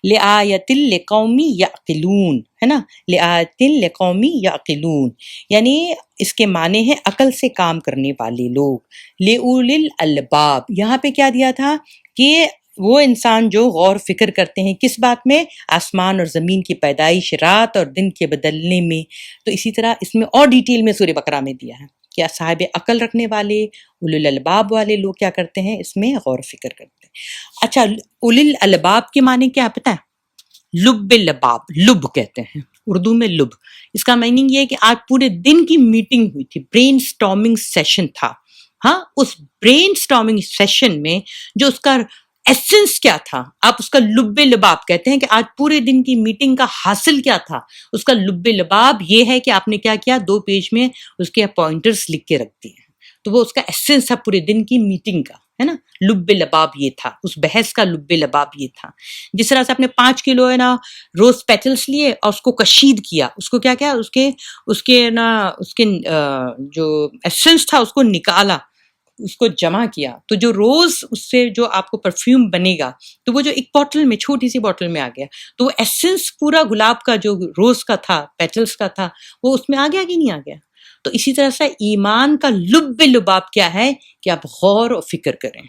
لِآیَةٍ لِقَوْمٍ يَعْقِلُونَ، ہے نا، لِآیَةٍ لِقَوْمٍ يَعْقِلُونَ، یعنی اس کے معنی ہے عقل سے کام کرنے والے لوگ، لِأُولِي الْأَلْبَابِ، یہاں پہ کیا دیا تھا کہ وہ انسان جو غور فکر کرتے ہیں کس بات میں؟ آسمان اور زمین کی پیدائش، رات اور دن کے بدلنے میں۔ تو اسی طرح اس میں اور ڈیٹیل میں سورہ بقرہ میں دیا ہے کہ صاحب عقل رکھنے والے، اولو الالباب والے لوگ کیا کرتے ہیں؟ اس میں غور فکر کرتے ہیں۔ اچھا، اولو الالباب کے معنی کیا پتہ ہے؟ لب لباب، لب کہتے ہیں اردو میں لب۔ اس کا میننگ یہ ہے کہ آج پورے دن کی میٹنگ ہوئی تھی، برین سٹارمنگ سیشن تھا۔ ہاں، اس برین سٹارمنگ سیشن میں جو اس کا ایسنس کیا تھا، آپ اس کا لب لباب کہتے ہیں کہ آج پورے دن کی میٹنگ کا حاصل کیا تھا، اس کا لب لباب یہ ہے کہ آپ نے کیا کیا؟ 2 پیج میں اس کے پوائنٹرز لکھ کے رکھ دیے، تو وہ اس کا ایسنس تھا پورے دن کی میٹنگ کا، ہے نا۔ لب لباب یہ تھا، اس بحث کا لب لباب یہ تھا۔ جس طرح سے آپ نے 5 کلو ہے نا روز پیٹلز لیے اور اس کو کشید کیا، اس کو کیا کیا، اس کے جو ایسنس تھا اس کو نکالا، اس کو جمع کیا، تو جو روز اس سے جو آپ کو پرفیوم بنے گا، تو وہ جو ایک بوٹل میں، چھوٹی سی بوٹل میں آ گیا، تو وہ ایسنس پورا گلاب کا جو روز کا تھا، پیٹلز کا تھا، وہ اس میں آ گیا کہ نہیں آ گیا؟ تو اسی طرح سے ایمان کا لب لباب کیا ہے کہ آپ غور و فکر کریں۔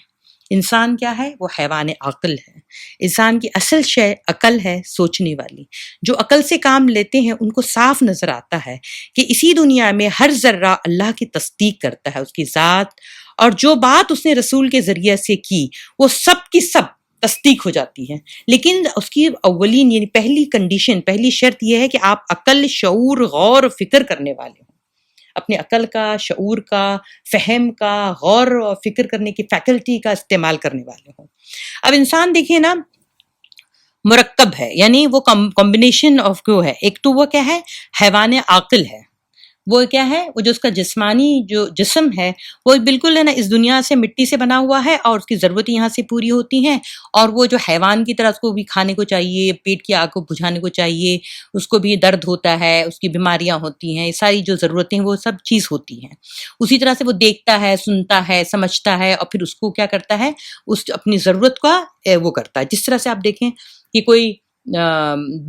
انسان کیا ہے؟ وہ حیوان عقل ہے۔ انسان کی اصل شے عقل ہے، سوچنے والی۔ جو عقل سے کام لیتے ہیں ان کو صاف نظر آتا ہے کہ اسی دنیا میں ہر ذرہ اللہ کی تصدیق کرتا ہے، اس کی ذات، اور جو بات اس نے رسول کے ذریعے سے کی وہ سب کی سب تصدیق ہو جاتی ہے۔ لیکن اس کی اولین یعنی پہلی کنڈیشن، پہلی شرط یہ ہے کہ آپ عقل، شعور، غور و فکر کرنے والے ہوں، اپنے عقل کا، شعور کا، فہم کا، غور و فکر کرنے کی فیکلٹی کا استعمال کرنے والے ہوں۔ اب انسان دیکھیے نا مرکب ہے، یعنی وہ کمبینیشن آف کیوں ہے، ایک تو وہ کیا ہے؟ حیوان عاقل ہے۔ وہ کیا ہے؟ وہ جو اس کا جسمانی جو جسم ہے وہ بالکل ہے نا اس دنیا سے مٹی سے بنا ہوا ہے اور اس کی ضرورتیں یہاں سے پوری ہوتی ہیں، اور وہ جو حیوان کی طرح اس کو بھی کھانے کو چاہیے، پیٹ کی آگ کو بجھانے کو چاہیے، اس کو بھی درد ہوتا ہے، اس کی بیماریاں ہوتی ہیں، یہ ساری جو ضرورتیں وہ سب چیز ہوتی ہیں۔ اسی طرح سے وہ دیکھتا ہے، سنتا ہے، سمجھتا ہے، اور پھر اس کو کیا کرتا ہے؟ اس اپنی ضرورت کا وہ کرتا ہے۔ جس طرح سے آپ دیکھیں کہ کوئی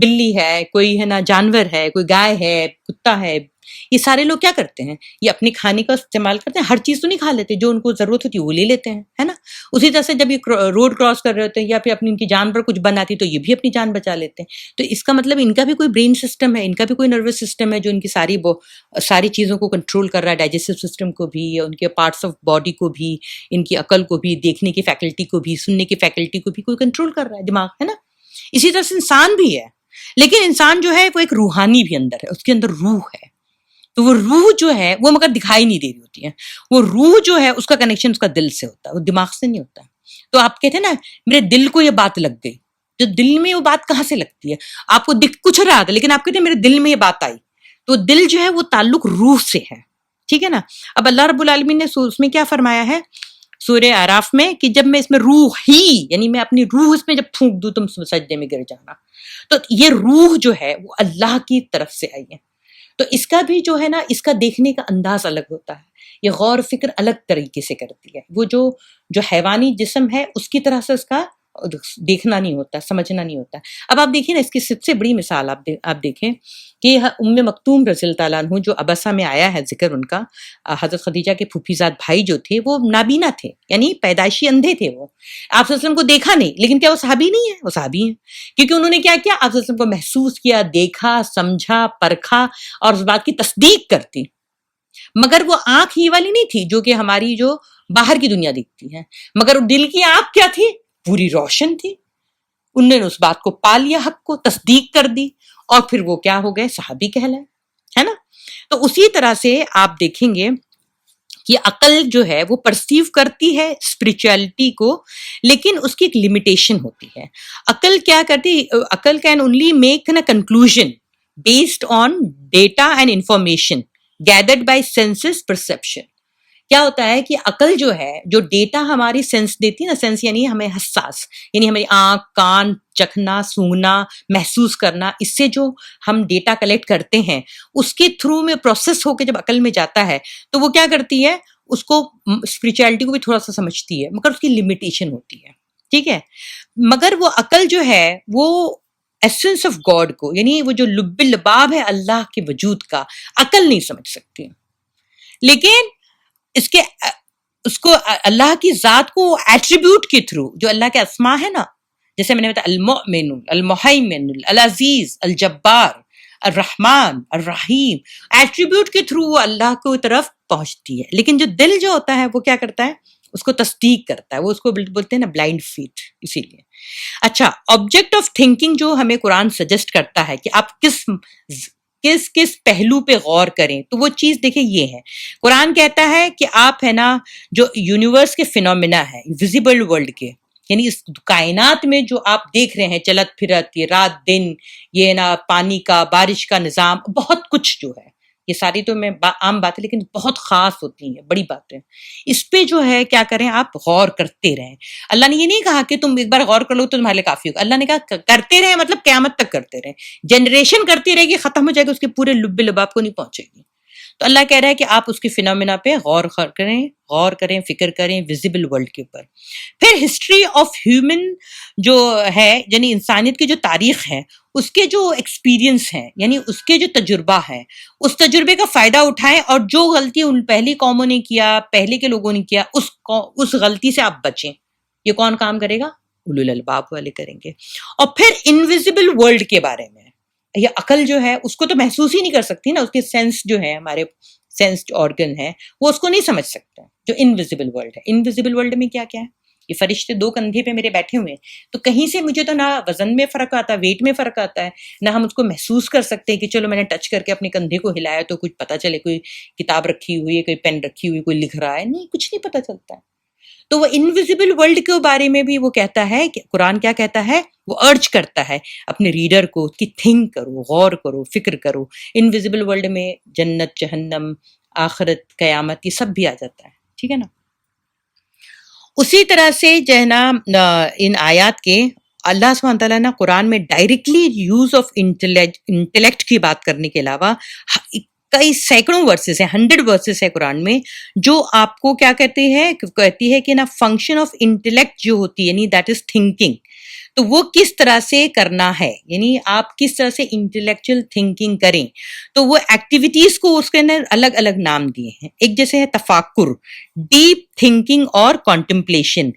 بلی ہے، کوئی ہے نا جانور ہے، کوئی گائے ہے، کتا ہے، یہ سارے لوگ کیا کرتے ہیں؟ یہ اپنے کھانے کا استعمال کرتے ہیں، ہر چیز تو نہیں کھا لیتے، جو ان کو ضرورت ہوتی ہے وہ لے لیتے ہیں، ہے نا۔ اسی طرح سے جب یہ روڈ کراس کر رہے ہوتے ہیں یا پھر اپنی ان کی جان پر کچھ بن آتی تو یہ بھی اپنی جان بچا لیتے ہیں۔ تو اس کا مطلب ان کا بھی کوئی برین سسٹم ہے، ان کا بھی کوئی نروس سسٹم ہے جو ان کی ساری چیزوں کو کنٹرول کر رہا ہے، ڈائجسٹو سسٹم کو بھی، ان کے پارٹس آف باڈی کو بھی، ان کی عقل کو بھی، دیکھنے کی فیکلٹی کو بھی، سننے کی فیکلٹی کو بھی کوئی کنٹرول کر رہا ہے، دماغ، ہے نا۔ اسی طرح سے انسان بھی ہے، لیکن انسان جو ہے وہ ایک روحانی بھی اندر ہے، اس کے اندر روح ہے، تو وہ روح جو ہے وہ مگر دکھائی نہیں دے رہی ہوتی ہے، وہ روح جو ہے اس کا کنیکشن اس کا دل سے ہوتا ہے، وہ دماغ سے نہیں ہوتا۔ تو آپ کہتے ہیں نا میرے دل کو یہ بات لگ گئی، جو دل میں وہ بات کہاں سے لگتی ہے؟ آپ کو دکھ کچھ رہا تھا لیکن آپ کہتے ہیں میرے دل میں یہ بات آئی، تو دل جو ہے وہ تعلق روح سے ہے، ٹھیک ہے نا. اب اللہ رب العالمین نے اس میں کیا فرمایا ہے سورہ اعراف میں کہ جب میں اس میں روح ہی یعنی میں اپنی روح اس میں جب پھونک دوں تم سجدے میں گر جانا. تو یہ روح جو ہے وہ اللہ کی طرف سے آئی ہے. تو اس کا بھی جو ہے نا اس کا دیکھنے کا انداز الگ ہوتا ہے. یہ غور فکر الگ طریقے سے کرتی ہے. وہ جو حیوانی جسم ہے اس کی طرح سے اس کا دیکھنا نہیں ہوتا, سمجھنا نہیں ہوتا. اب آپ دیکھیں نا اس کی سب سے بڑی مثال آپ دیکھیں کہ ام مکتوم رضی اللہ تعالیٰ عنہ جو ابسا میں آیا ہے ذکر ان کا, حضرت خدیجہ کے پھوپھی زاد بھائی جو تھے وہ نابینا تھے, یعنی پیدائشی اندھے تھے. وہ آپ صلی اللہ علیہ وسلم کو دیکھا نہیں, لیکن کیا وہ صحابی نہیں ہے؟ وہ صحابی ہیں, کیونکہ انہوں نے کیا کیا, آپ صلی اللہ علیہ وسلم کو محسوس کیا, دیکھا, سمجھا, پرکھا اور اس بات کی تصدیق کرتی. مگر وہ آنکھ ہی والی نہیں تھی جو کہ ہماری جو باہر کی دنیا دیکھتی ہے, مگر دل کی آنکھ کیا تھی, پوری روشن تھی. انہوں نے اس بات کو پا لیا, حق کو تصدیق کر دی, اور پھر وہ کیا ہو گئے, صحابی کہلائے, ہے نا. تو اسی طرح سے آپ دیکھیں گے کہ عقل جو ہے وہ پرسیو کرتی ہے اسپرچویلٹی کو, لیکن اس کی ایک لمیٹیشن ہوتی ہے. عقل کیا کرتی, عقل can only make a conclusion based on data and information gathered by senses perception. کیا ہوتا ہے کہ عقل جو ہے, جو ڈیٹا ہماری سینس دیتی ہے نا, سینس یعنی ہمیں حساس, یعنی ہماری آنکھ, کان, چکھنا, سونگنا, محسوس کرنا, اس سے جو ہم ڈیٹا کلیکٹ کرتے ہیں اس کے تھرو میں پروسیس ہو کے جب عقل میں جاتا ہے تو وہ کیا کرتی ہے, اس کو اسپرچویلٹی کو بھی تھوڑا سا سمجھتی ہے, مگر اس کی لمیٹیشن ہوتی ہے. ٹھیک ہے. مگر وہ عقل جو ہے وہ ایسنس آف گاڈ کو, یعنی وہ جو لب لباب ہے اللہ کے وجود کا, عقل نہیں سمجھ سکتی. لیکن اس کو اللہ کی ذات کو ایٹریبیوٹ کے تھرو, جو اللہ کے اسماء ہے نا, جیسے میں نے بتایا المؤمن, المہیمن, العزیز, الجبار, الرحمن, الرحیم, ایٹریبیوٹ کے تھرو وہ اللہ کو طرف پہنچتی ہے. لیکن جو دل جو ہوتا ہے وہ کیا کرتا ہے, اس کو تصدیق کرتا ہے, وہ اس کو بولتے ہیں نا بلائنڈ فیٹ. اسی لیے اچھا, آبجیکٹ آف تھنکنگ جو ہمیں قرآن سجیسٹ کرتا ہے کہ آپ کس پہلو پہ غور کریں, تو وہ چیز دیکھیں یہ ہے. قرآن کہتا ہے کہ آپ ہے نا جو یونیورس کے فینومینا ہے, ویزیبل ورلڈ کے, یعنی اس کائنات میں جو آپ دیکھ رہے ہیں چلت پھرت, یہ رات دن, یہ نا پانی کا, بارش کا نظام, بہت کچھ جو ہے, یہ ساری تو میں عام بات ہے لیکن بہت خاص ہوتی ہیں, بڑی باتیں. اس پہ جو ہے کیا کریں, آپ غور کرتے رہیں. اللہ نے یہ نہیں کہا کہ تم ایک بار غور کر لو تو تمہارے لیے کافی ہوگا. اللہ نے کہا کرتے رہیں, مطلب قیامت تک کرتے رہیں. جنریشن کرتی رہے گی, ختم ہو جائے گی, اس کے پورے لب لباب کو نہیں پہنچے گی. تو اللہ کہہ رہا ہے کہ آپ اس کے فینومینا پہ غور کریں, فکر کریں ویزیبل ورلڈ کے اوپر. پھر ہسٹری آف ہیومن جو ہے, یعنی انسانیت کی جو تاریخ ہے, اس کے جو ایکسپیرینس ہیں, یعنی اس کے جو تجربہ ہے, اس تجربے کا فائدہ اٹھائیں, اور جو غلطی ان پہلی قوموں نے کیا, پہلے کے لوگوں نے کیا, اس غلطی سے آپ بچیں. یہ کون کام کرے گا, اولو الالباب والے کریں گے. اور پھر انویزیبل ورلڈ کے بارے میں, یہ عقل جو ہے اس کو تو محسوس ہی نہیں کر سکتی نا, اس کے سینس جو ہے, ہمارے سینس آرگن ہے, وہ اس کو نہیں سمجھ سکتے. جو انویزیبل ورلڈ ہے, انویزیبل ورلڈ میں کیا کیا ہے, یہ فرشتے 2 کندھے پہ میرے بیٹھے ہوئے ہیں, تو کہیں سے مجھے تو نہ وزن میں فرق آتا ہے, ویٹ میں فرق آتا ہے, نہ ہم اس کو محسوس کر سکتے ہیں کہ چلو میں نے ٹچ کر کے اپنے کندھے کو ہلایا تو کچھ پتا چلے, کوئی کتاب رکھی ہوئی ہے, کوئی پین رکھی ہوئی, کوئی لکھ رہا ہے, نہیں, کچھ نہیں پتا چلتا ہے. تو وہ انویزیبل ورلڈ کے بارے میں بھی وہ کہتا ہے کہ قرآن کیا کہتا ہے, وہ ارج کرتا ہے اپنے ریڈر کو کہ تھنک کرو, غور کرو, فکر کرو. انویزیبل ورلڈ میں جنت, جہنم, آخرت, قیامت, یہ سب بھی آ جاتا ہے. ٹھیک ہے نا. اسی طرح سے جو ہے نا ان آیات کے اللہ سبحانہ تعالیٰ نے قرآن میں ڈائریکٹلی یوز آف انٹلیکٹ کی بات کرنے کے علاوہ کئی سینکڑوں ورسز ہیں, 100 ورسز ہے قرآن میں, جو آپ کو کیا کہتی ہے کہ نا فنکشن آف انٹلیکٹ جو ہوتی ہے, یعنی دیٹ از تھنکنگ, تو وہ کس طرح سے کرنا ہے, یعنی آپ کس طرح سے انٹلیکچوئل تھنکنگ کریں. تو وہ ایکٹیویٹیز کو اس کے اندر الگ الگ نام دیے ہیں. ایک جیسے ہے تفکر, ڈیپ تھنکنگ اور کانٹمپلیشن.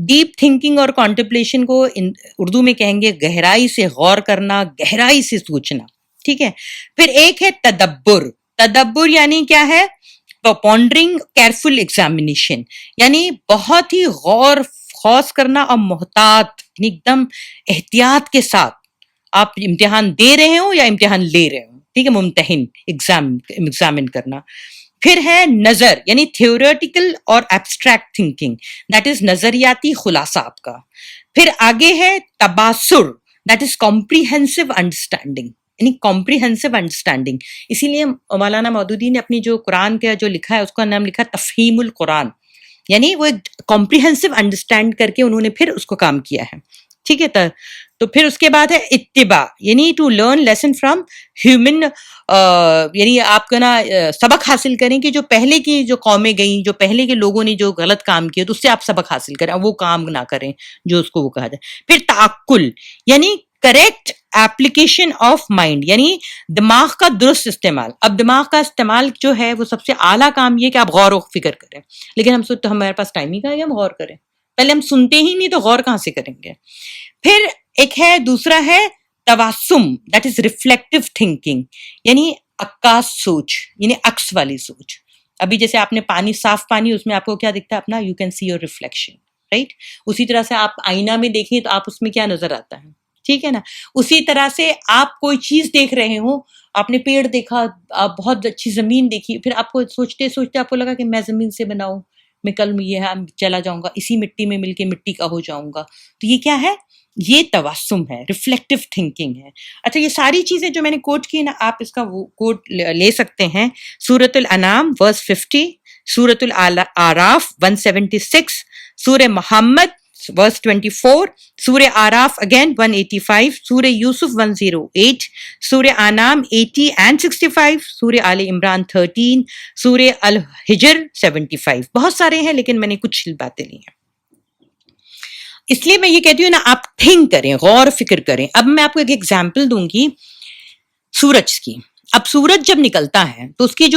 ڈیپ تھنکنگ اور کانٹمپلیشن کو اردو میں کہیں گے گہرائی سے غور کرنا, گہرائی سے سوچنا. ٹھیک ہے. پھر ایک ہے تدبر. تدبر یعنی کیا ہے, پونڈرنگ, کیئرفل ایگزامینیشن, یعنی بہت ہی غور خوض کرنا اور محتاط, یعنی ایک دم احتیاط کے ساتھ آپ امتحان دے رہے ہو یا امتحان لے رہے ہو. ٹھیک ہے, ممتحن, ایگزامن کرنا. پھر ہے نظر, یعنی تھیوریٹیکل اور ایبسٹریکٹ تھنکنگ, دیٹ از نظریاتی خلاصہ آپ کا. پھر آگے ہے تباصر, دیٹ از کمپریہنسو انڈرسٹینڈنگ. یعنی کمپریہنسو انڈرسٹینڈنگ. اسی لیے مولانا مودودی نے اپنی جو قرآن کا جو لکھا ہے اس کا نام لکھا تفہیم القرآن، یعنی وہ کمپریہنسو انڈرسٹینڈ کر کے انہوں نے پھر اس کو کام کیا ہے. ٹھیک ہے. تو پھر اس کے بعد ہے اتباع، یعنی to learn lesson from human, یعنی آپ کا نا سبق حاصل کریں کہ جو پہلے کی جو قومیں گئیں، جو پہلے کے لوگوں نے جو غلط کام کیا تو اس سے آپ سبق حاصل کریں، وہ کام نہ کریں جو اس کو وہ کہا جائے. پھر تعقل، یعنی کریکٹ ایپلیکیشن آف مائنڈ، یعنی دماغ کا درست استعمال. اب دماغ کا استعمال جو ہے وہ سب سے اعلیٰ کام یہ کہ آپ غور و فکر کریں، لیکن ہم سوچتے ہمارے پاس ٹائم ہی کہاں ہے ہم غور کریں، پہلے ہم سنتے ہی نہیں تو غور کہاں سے کریں گے. پھر ایک ہے دوسرا ہے تواسم، دیٹ از ریفلیکٹیو تھنکنگ، یعنی عکاس سوچ، یعنی عکس والی سوچ. ابھی جیسے آپ نے پانی، صاف پانی، اس میں آپ کو کیا دکھتا ہے اپنا، you can see your reflection, right. اسی طرح سے آپ آئینہ میں دیکھیں تو آپ اس میں کیا نظر آتا ہے، ٹھیک ہے نا. اسی طرح سے آپ کوئی چیز دیکھ رہے ہو، آپ نے پیڑ دیکھا، آپ بہت اچھی زمین دیکھی، پھر آپ کو سوچتے سوچتے آپ کو لگا کہ میں زمین سے بناؤں، میں کل یہ چلا جاؤں گا، اسی مٹی میں مل کے مٹی کا ہو جاؤں گا. تو یہ کیا ہے، یہ توسم ہے، ریفلیکٹیو تھنکنگ ہے. اچھا یہ ساری چیزیں جو میں نے کوٹ کی نا، آپ اس کا وہ کوٹ لے سکتے ہیں. سورۃ الانعام ورس 50، سورۃ الاعراف 176، سورہ محمد ورس 24، سورہ آراف اگین 185، سورہ یوسف 108، سورہ انعام 80 and 65، سورہ آل عمران 13، سورہ الحجر 75. بہت سارے ہیں لیکن میں نے کچھ باتیں لی ہیں. اس لیے میں یہ کہتی ہوں نا، آپ تھنک کریں، غور فکر کریں. اب میں آپ کو ایک ایگزامپل دوں گی سورج کی. اب سورج جب نکلتا ہے تو اس کی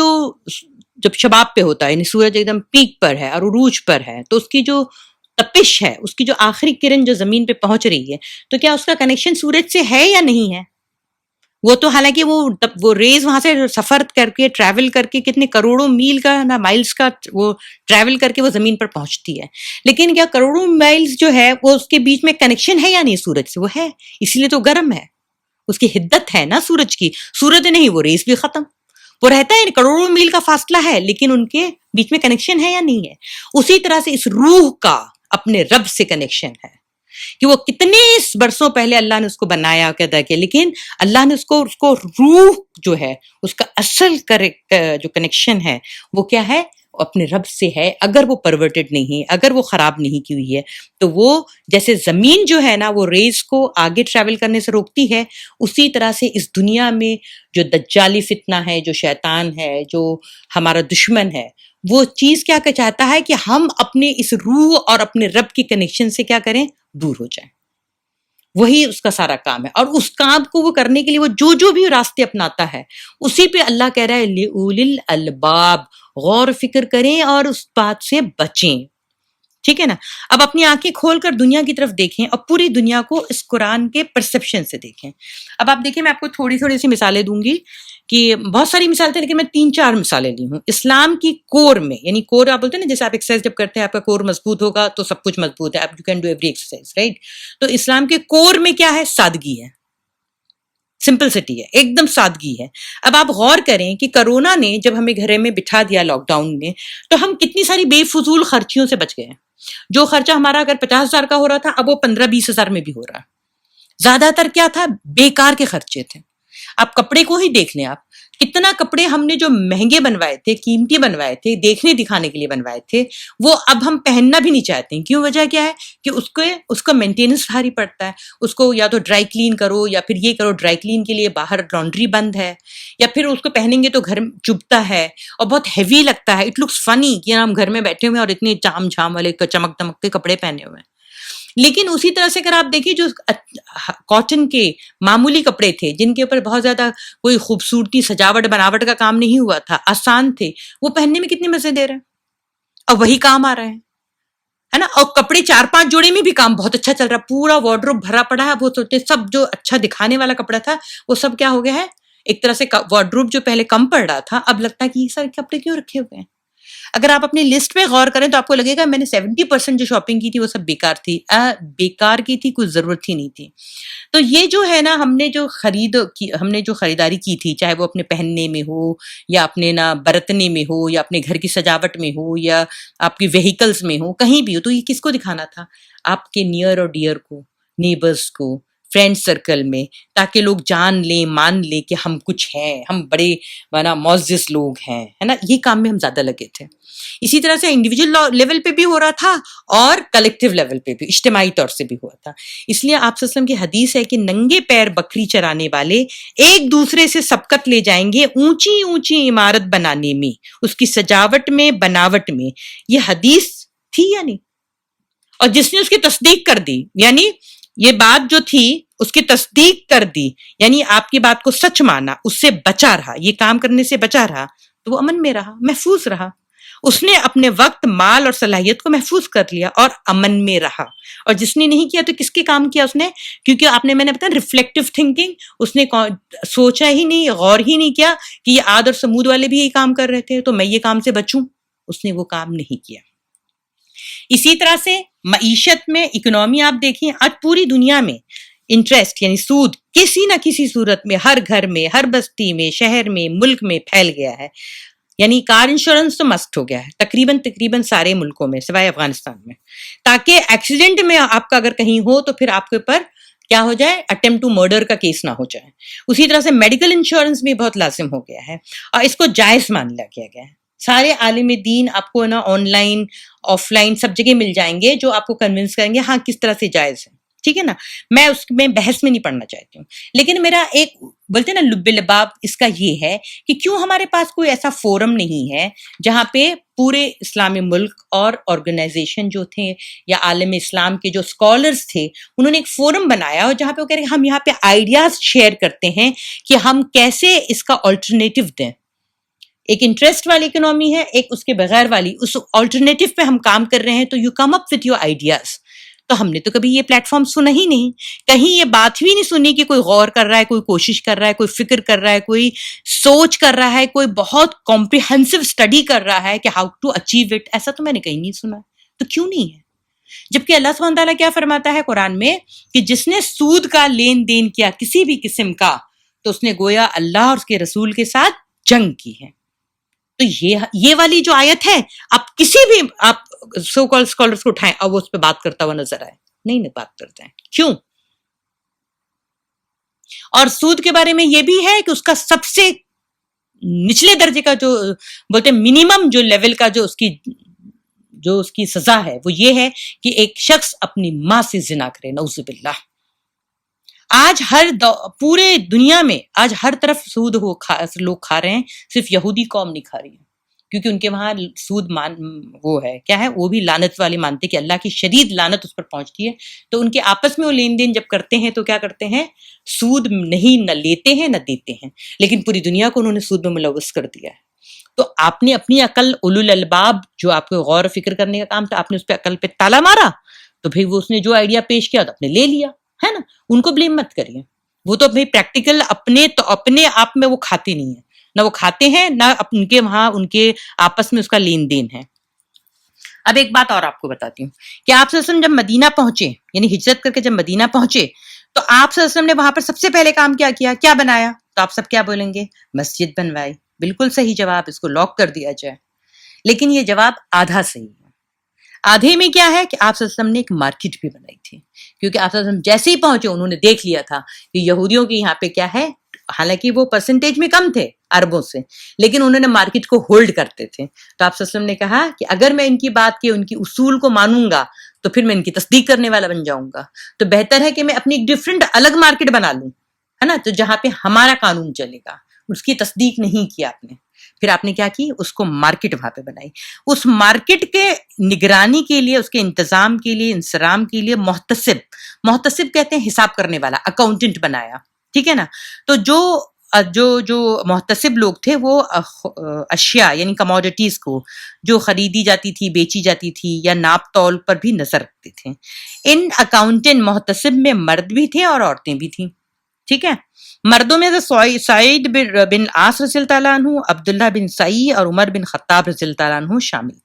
جب شباب پہ ہوتا ہے، یعنی سورج ایک دم پیک پر ہے اور عروج پر ہے، تو اس کی جو تپش ہے، اس کی جو آخری کرن جو زمین پہ پہنچ رہی ہے، تو کیا اس کا کنیکشن سورج سے ہے یا نہیں ہے؟ وہ تو حالانکہ وہ ریز وہاں سے سفر کر کے، ٹریول کر کے، کتنے کروڑوں میل کا نا مائلز کا وہ ٹریول کر کے وہ زمین پر پہنچتی ہے. لیکن کیا کروڑوں مائلز جو ہے وہ اس کے بیچ میں کنیکشن ہے یا نہیں سورج سے؟ وہ ہے، اسی لیے تو گرم ہے، اس کی حدت ہے نا سورج کی. سورج نہیں، وہ ریز بھی ختم، وہ رہتا ہے، کروڑوں میل کا فاصلہ ہے لیکن ان کے بیچ میں کنیکشن ہے یا نہیں ہے. اسی طرح سے اس روح کا اپنے رب سے کنیکشن ہے کہ وہ کتنے برسوں پہلے اللہ نے اس کو بنایا کیا کیا، لیکن اللہ نے اس کو روح جو ہے اس کا اصل جو کنیکشن ہے وہ کیا ہے، اپنے رب سے ہے. اگر وہ پرورٹڈ نہیں، اگر وہ خراب نہیں کی ہوئی ہے، تو وہ جیسے زمین جو ہے نا وہ ریز کو آگے ٹریول کرنے سے روکتی ہے، اسی طرح سے اس دنیا میں جو دجالی فتنہ ہے، جو شیطان ہے، جو ہمارا دشمن ہے، وہ چیز کیا چاہتا ہے کہ ہم اپنے اس روح اور اپنے رب کی کنیکشن سے کیا کریں، دور ہو جائیں. وہی اس کا سارا کام ہے. اور اس کام کو وہ کرنے کے لیے وہ جو بھی راستے اپناتا ہے، اسی پہ اللہ کہہ رہا ہے لِأُولِي الْأَلْبَابِ، غور فکر کریں اور اس بات سے بچیں. ٹھیک ہے نا. اب اپنی آنکھیں کھول کر دنیا کی طرف دیکھیں اور پوری دنیا کو اس قرآن کے پرسپشن سے دیکھیں. اب آپ دیکھیں، میں آپ کو تھوڑی سی مثالیں دوں گی، کہ بہت ساری مثالیں تھیں لیکن میں 3-4 مثالیں لی ہوں. اسلام کی کور میں، یعنی کور آپ بولتے ہیں نا، جیسے آپ ایکسرسائز جب کرتے ہیں آپ کا کور مضبوط ہوگا تو سب کچھ مضبوط ہے، آپ you can do every exercise, right. تو اسلام کے کور میں کیا ہے، سادگی ہے، سمپلسٹی ہے، ایک دم سادگی ہے. اب آپ غور کریں کہ کرونا نے جب ہمیں گھر میں بٹھا دیا لاک ڈاؤن میں، تو ہم کتنی ساری بے فضول خرچیوں سے بچ گئے ہیں. جو خرچہ ہمارا اگر 50,000 کا ہو رہا تھا، اب وہ 15-20 ہزار میں بھی ہو رہا ہے. زیادہ تر کیا تھا، بیکار کے خرچے تھے. آپ کپڑے کو ہی دیکھ لیں، آپ کتنا کپڑے ہم نے جو مہنگے بنوائے تھے، قیمتی بنوائے تھے، دیکھنے دکھانے کے لیے بنوائے تھے، وہ اب ہم پہننا بھی نہیں چاہتے ہیں. کیوں؟ وجہ کیا ہے کہ اس کا مینٹیننس بھاری پڑتا ہے. اس کو یا تو ڈرائی کلین کرو، یا پھر یہ کرو، ڈرائی کلین کے لیے باہر لانڈری بند ہے، یا پھر اس کو پہنیں گے تو گھر چبھتا ہے اور بہت ہیوی لگتا ہے. اٹ لکس فنی کہ ہم گھر میں بیٹھے ہوئے اور اتنے چام جھام والے چمک دمک کے کپڑے پہنے ہوئے ہیں. لیکن اسی طرح سے اگر آپ دیکھیں، جو کاٹن کے معمولی کپڑے تھے، جن کے اوپر بہت زیادہ کوئی خوبصورتی سجاوٹ بناوٹ کا کام نہیں ہوا تھا، آسان تھے، وہ پہننے میں کتنے مزے دے رہے ہیں اور وہی کام آ رہے ہیں، ہے نا. اور کپڑے 4-5 جوڑے میں بھی کام بہت اچھا چل رہا ہے، پورا وارڈروب بھرا پڑا ہے. وہ سوچتے سب جو اچھا دکھانے والا کپڑا تھا وہ سب کیا ہو گیا ہے، ایک طرح سے وارڈروب جو پہلے کم پڑ رہا تھا، اب لگتا ہے کہ یہ سارے کپڑے کیوں رکھے ہوئے ہیں. اگر آپ اپنی لسٹ پہ غور کریں تو آپ کو لگے گا میں نے 70% جو شاپنگ کی تھی وہ سب بیکار تھی. بیکار کی تھی، کوئی ضرورت ہی نہیں تھی. تو یہ جو ہے نا، ہم نے جو خریداری کی تھی، چاہے وہ اپنے پہننے میں ہو، یا اپنے نا برتنے میں ہو، یا اپنے گھر کی سجاوٹ میں ہو، یا آپ کی وہیکلز میں ہو، کہیں بھی ہو، تو یہ کس کو دکھانا تھا؟ آپ کے نیئر اور ڈیئر کو، نیبرز کو، فرینڈ سرکل میں، تاکہ لوگ جان لیں مان لیں کہ ہم کچھ ہیں، ہم بڑے معزز لوگ ہیں، ہے نا. یہ کام میں ہم زیادہ لگے تھے. اسی طرح سے انڈیویجول لیول پہ بھی ہو رہا تھا اور کلیکٹیو لیول پہ بھی، اجتماعی طور سے بھی ہوا تھا. اس لیے آپ صلی اللہ علیہ وسلم کی حدیث ہے کہ ننگے پیر بکری چرانے والے ایک دوسرے سے سبقت لے جائیں گے اونچی اونچی عمارت بنانے میں، اس کی سجاوٹ میں، بناوٹ میں. یہ حدیث تھی یا نہیں؟ اور جس نے اس کی تصدیق کر دی، یعنی یہ بات جو تھی اس کی تصدیق کر دی، یعنی آپ کی بات کو سچ مانا، اس سے بچا رہا، یہ کام کرنے سے بچا رہا، تو وہ امن میں رہا، محفوظ رہا. اس نے اپنے وقت، مال اور صلاحیت کو محفوظ کر لیا اور امن میں رہا. اور جس نے نہیں کیا تو کس کے کام کیا اس نے؟ کیونکہ میں نے بتایا ریفلیکٹیو تھنکنگ، اس نے سوچا ہی نہیں، غور ہی نہیں کیا کہ یہ عاد اور سمود والے بھی یہی کام کر رہے تھے تو میں یہ کام سے بچوں. اس نے وہ کام نہیں کیا. اسی طرح سے معیشت میں، اکنومی آپ دیکھیں آج پوری دنیا میں انٹرسٹ یعنی سود کسی نہ کسی صورت میں ہر گھر میں، ہر بستی میں، شہر میں، ملک میں پھیل گیا ہے. یعنی کار انشورنس تو مسٹ ہو گیا ہے تقریباً سارے ملکوں میں سوائے افغانستان میں، تاکہ ایکسیڈنٹ میں آپ کا اگر کہیں ہو تو پھر آپ کے اوپر کیا ہو جائے، اٹیمپٹ ٹو مرڈر کا کیس نہ ہو جائے. اسی طرح سے میڈیکل انشورنس بھی بہت لازم ہو گیا ہے اور اس کو جائز مان لیا گیا ہے. سارے عالم دین آپ کو نا آن لائن آف لائن سب جگہ مل جائیں گے جو آپ کو کنونس کریں گے ہاں کس طرح سے جائز ہے. ٹھیک ہے نا، میں اس میں بحث میں نہیں پڑھنا چاہتی ہوں، لیکن میرا ایک بولتے ہیں نا لب لباب اس کا یہ ہے کہ کیوں ہمارے پاس کوئی ایسا فورم نہیں ہے جہاں پہ پورے اسلامی ملک اور آرگنائزیشن جو تھے یا عالم اسلام کے جو اسکالرس تھے انہوں نے ایک فورم بنایا اور جہاں پہ وہ کہہ رہے ہیں ہم یہاں پہ آئیڈیاز شیئر کرتے ہیں کہ ہم کیسے اس کا آلٹرنیٹو دیں. ایک انٹرسٹ والی اکنومی ہے، ایک اس کے بغیر والی، اس آلٹرنیٹو پہ ہم کام کر رہے ہیں تو you come up with your ideas. تو ہم نے تو کبھی یہ پلیٹ فارم سنا ہی نہیں، کہیں یہ بات بھی نہیں سنی کہ کوئی غور کر رہا ہے، کوئی کوشش کر رہا ہے، کوئی فکر کر رہا ہے، کوئی سوچ کر رہا ہے، کوئی بہت کمپریہنسو اسٹڈی کر رہا ہے کہ ہاؤ ٹو اچیو اٹ. ایسا تو میں نے کہیں نہیں سنا. تو کیوں نہیں ہے؟ جبکہ اللہ سبحانہ تعالیٰ کیا فرماتا ہے قرآن میں کہ جس نے سود کا لین دین کیا کسی بھی قسم کا تو اس نے گویا اللہ اور اس کے رسول کے ساتھ جنگ کی ہے. تو یہ والی جو آیت ہے آپ کسی بھی آپ سو کال اسکالرس کو اٹھائیں اور وہ اس پہ بات کرتا ہوا نظر آئے نہیں بات کرتے ہیں. کیوں؟ اور سود کے بارے میں یہ بھی ہے کہ اس کا سب سے نچلے درجے کا جو بولتے ہیں منیمم جو لیول کا جو اس کی سزا ہے وہ یہ ہے کہ ایک شخص اپنی ماں سے زنا کرے، نعوذ باللہ. آج پورے دنیا میں آج ہر طرف سود لوگ کھا رہے ہیں، صرف یہودی قوم نہیں کھا رہی ہے کیونکہ ان کے وہاں سود وہ ہے کیا ہے، وہ بھی لعنت والی مانتے کہ اللہ کی شدید لعنت اس پر پہنچتی ہے. تو ان کے آپس میں وہ لین دین جب کرتے ہیں تو کیا کرتے ہیں، سود نہیں نہ لیتے ہیں نہ دیتے ہیں، لیکن پوری دنیا کو انہوں نے سود میں ملوث کر دیا ہے. تو آپ نے اپنی عقل، اولو الالباب جو آپ کو غور و فکر کرنے کا کام تھا، آپ نے اس پہ عقل پہ تالا مارا تو پھر وہ اس نے جو آئیڈیا پیش کیا تو آپ نے لے لیا ہے نا. ان کو بلیم مت کریے، وہ تو بھائی پریکٹیکل اپنے آپ میں وہ کھاتے نہیں ہیں، نہ وہ کھاتے ہیں نہ ان کے وہاں ان کے آپس میں اس کا لین دین ہے. اب ایک بات اور آپ کو بتاتی ہوں کہ آپ صلی اللہ علیہ وسلم جب مدینہ پہنچے، یعنی ہجرت کر کے جب مدینہ پہنچے تو آپ صلی اللہ علیہ وسلم نے وہاں پر سب سے پہلے کام کیا بنایا؟ تو آپ سب کیا بولیں گے؟ مسجد بنوائی. بالکل صحیح جواب، اس کو لاک کر دیا جائے. لیکن یہ جواب آدھا صحیح ہے. آدھے میں کیا ہے کہ آپ صلی اللہ علیہ وسلم نے ایک مارکیٹ بھی بنائی تھی، کیونکہ آپ صلی اللہ علیہ وسلم جیسے ہی پہنچے انہوں نے دیکھ لیا تھا کہ یہودیوں کے یہاں پہ کیا ہے، حالانکہ وہ پرسنٹیج میں کم تھے عربوں سے، لیکن انہوں نے مارکیٹ کو ہولڈ کرتے تھے. تو آپ صلی اللہ علیہ وسلم نے کہا کہ اگر میں ان کی بات کے ان کی اصول کو مانوں گا تو پھر میں ان کی تصدیق کرنے والا بن جاؤں گا. تو بہتر ہے کہ میں اپنی ایک ڈفرینٹ الگ مارکیٹ بنا لوں، ہے نا، تو جہاں پہ ہمارا قانون چلے گا. اس کی تصدیق نہیں کیا آپ نے. پھر آپ نے کیا کی، اس کو مارکیٹ وہاں پہ بنائی. اس مارکیٹ کے نگرانی کے لیے، اس کے انتظام کے لیے، انصرام کے لیے محتسب کہتے ہیں حساب کرنے والا، اکاؤنٹنٹ بنایا. ٹھیک ہے نا. تو جو محتسب لوگ تھے وہ اشیاء یعنی کموڈیٹیز کو جو خریدی جاتی تھی، بیچی جاتی تھی یا ناپ تول پر بھی نظر رکھتے تھے. ان اکاؤنٹنٹ محتسب میں مرد بھی تھے اور عورتیں بھی تھیں. ٹھیک ہے. مردوں میں سعید بن عاص رضی اللہ تعالیٰ عنہ، عبداللہ بن سعی اور عمر بن خطاب رضی اللہ تعالیٰ عنہ شامل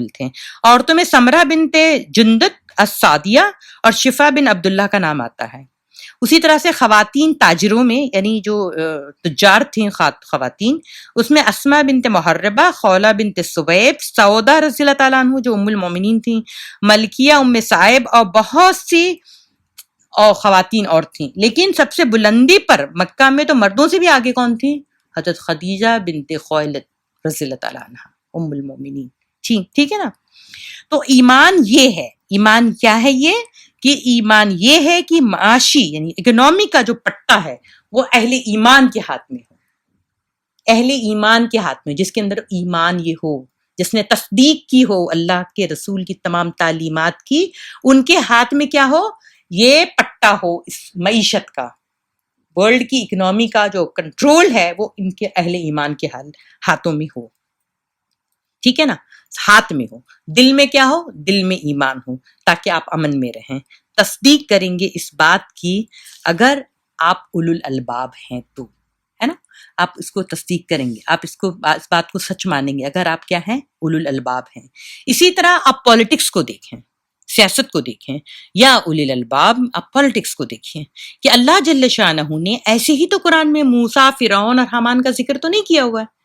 تھے. عورتوں میں سمرہ بنت جندت السعدیہ اور شفا بن عبداللہ کا نام آتا ہے. اسی طرح سے خواتین تاجروں میں یعنی جو تجار تھیں خواتین، اس میں اسماء بنت محربہ، خولہ بنت سویب، سعودہ رضی اللہ تعالیٰ عنہ جو ام المومنین تھیں، ملکیہ ام صائب اور بہت سی اور خواتین اور تھیں، لیکن سب سے بلندی پر مکہ میں تو مردوں سے بھی آگے کون تھی؟ حضرت خدیجہ بنت خویلد رضی اللہ تعالیٰ عنہ ام المومنین تھی، ٹھیک ہے نا. تو ایمان یہ ہے، ایمان کیا ہے یہ کہ ایمان یہ ہے کہ معاشی یعنی اکنامی کا جو پٹا ہے وہ اہل ایمان کے ہاتھ میں ہو، اہل ایمان کے ہاتھ میں، جس کے اندر ایمان یہ ہو، جس نے تصدیق کی ہو اللہ کے رسول کی تمام تعلیمات کی، ان کے ہاتھ میں کیا ہو؟ یہ پٹا ہو اس معیشت کا، ورلڈ کی اکنامی کا جو کنٹرول ہے وہ ان کے اہل ایمان کے ہاتھوں میں ہو، ٹھیک ہے نا، ہاتھ میں ہو. دل میں کیا ہو؟ دل میں ایمان ہو، تاکہ آپ امن میں رہیں. تصدیق کریں گے اس بات کی اگر آپ اولو الالباب ہیں تو، ہے نا، آپ اس کو تصدیق کریں گے، آپ اس بات کو سچ مانیں گے اگر آپ کیا ہیں؟ اولو الالباب ہیں. اسی طرح آپ پالیٹکس کو دیکھیں، سیاست کو دیکھیں، یا اولی الالباب آپ پالیٹکس کو دیکھیں کہ اللہ جل شانہ نے ایسے ہی تو قرآن میں موسیٰ، فرعون اور حامان کا ذکر تو نہیں کیا ہوا ہے.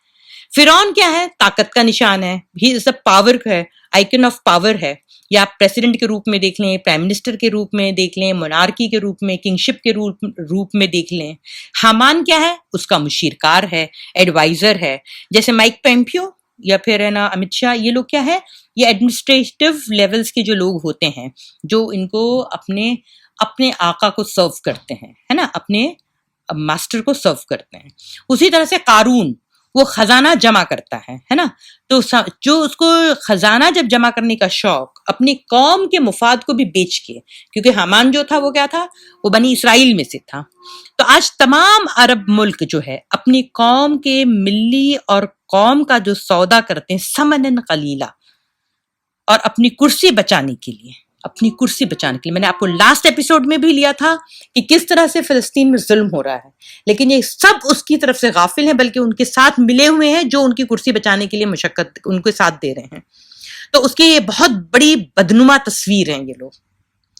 فرعون کیا ہے؟ طاقت کا نشان ہے، ہی از اے پاور ہے، آئیکن آف پاور ہے. یا آپ پریزیڈنٹ کے روپ میں دیکھ لیں، پرائم منسٹر کے روپ میں دیکھ لیں، مونارکی کے روپ میں، کنگشپ کے روپ میں دیکھ لیں. حامان کیا ہے؟ اس کا مشیر کار ہے، ایڈوائزر ہے. جیسے مائک پومپیو یا پھر ہے نا امت شاہ، یہ لوگ کیا ہے؟ یہ ایڈمنسٹریٹو لیولز کے جو لوگ ہوتے ہیں جو ان کو اپنے آقا کو سرو کرتے ہیں، ہے نا، اپنے ماسٹر کو سرو کرتے ہیں. اسی طرح سے قارون وہ خزانہ جمع کرتا ہے نا. تو جو اس کو خزانہ جب جمع کرنے کا شوق، اپنی قوم کے مفاد کو بھی بیچ کے، کیونکہ حامان جو تھا وہ کیا تھا؟ وہ بنی اسرائیل میں سے تھا. تو آج تمام عرب ملک جو ہے اپنی قوم کے ملی اور قوم کا جو سودا کرتے ہیں ثمناً قلیلا، اور اپنی کرسی بچانے کے لیے، اپنی کرسی بچانے کے لیے. میں نے آپ کو لاسٹ ایپیسوڈ میں بھی لیا تھا کہ کس طرح سے فلسطین میں ظلم ہو رہا ہے، لیکن یہ سب اس کی طرف سے غافل ہیں، بلکہ ان کے ساتھ ملے ہوئے ہیں جو ان کی کرسی بچانے کے لیے مشقت ان کے ساتھ دے رہے ہیں. تو اس کی یہ بہت بڑی بدنما تصویر ہیں یہ لوگ،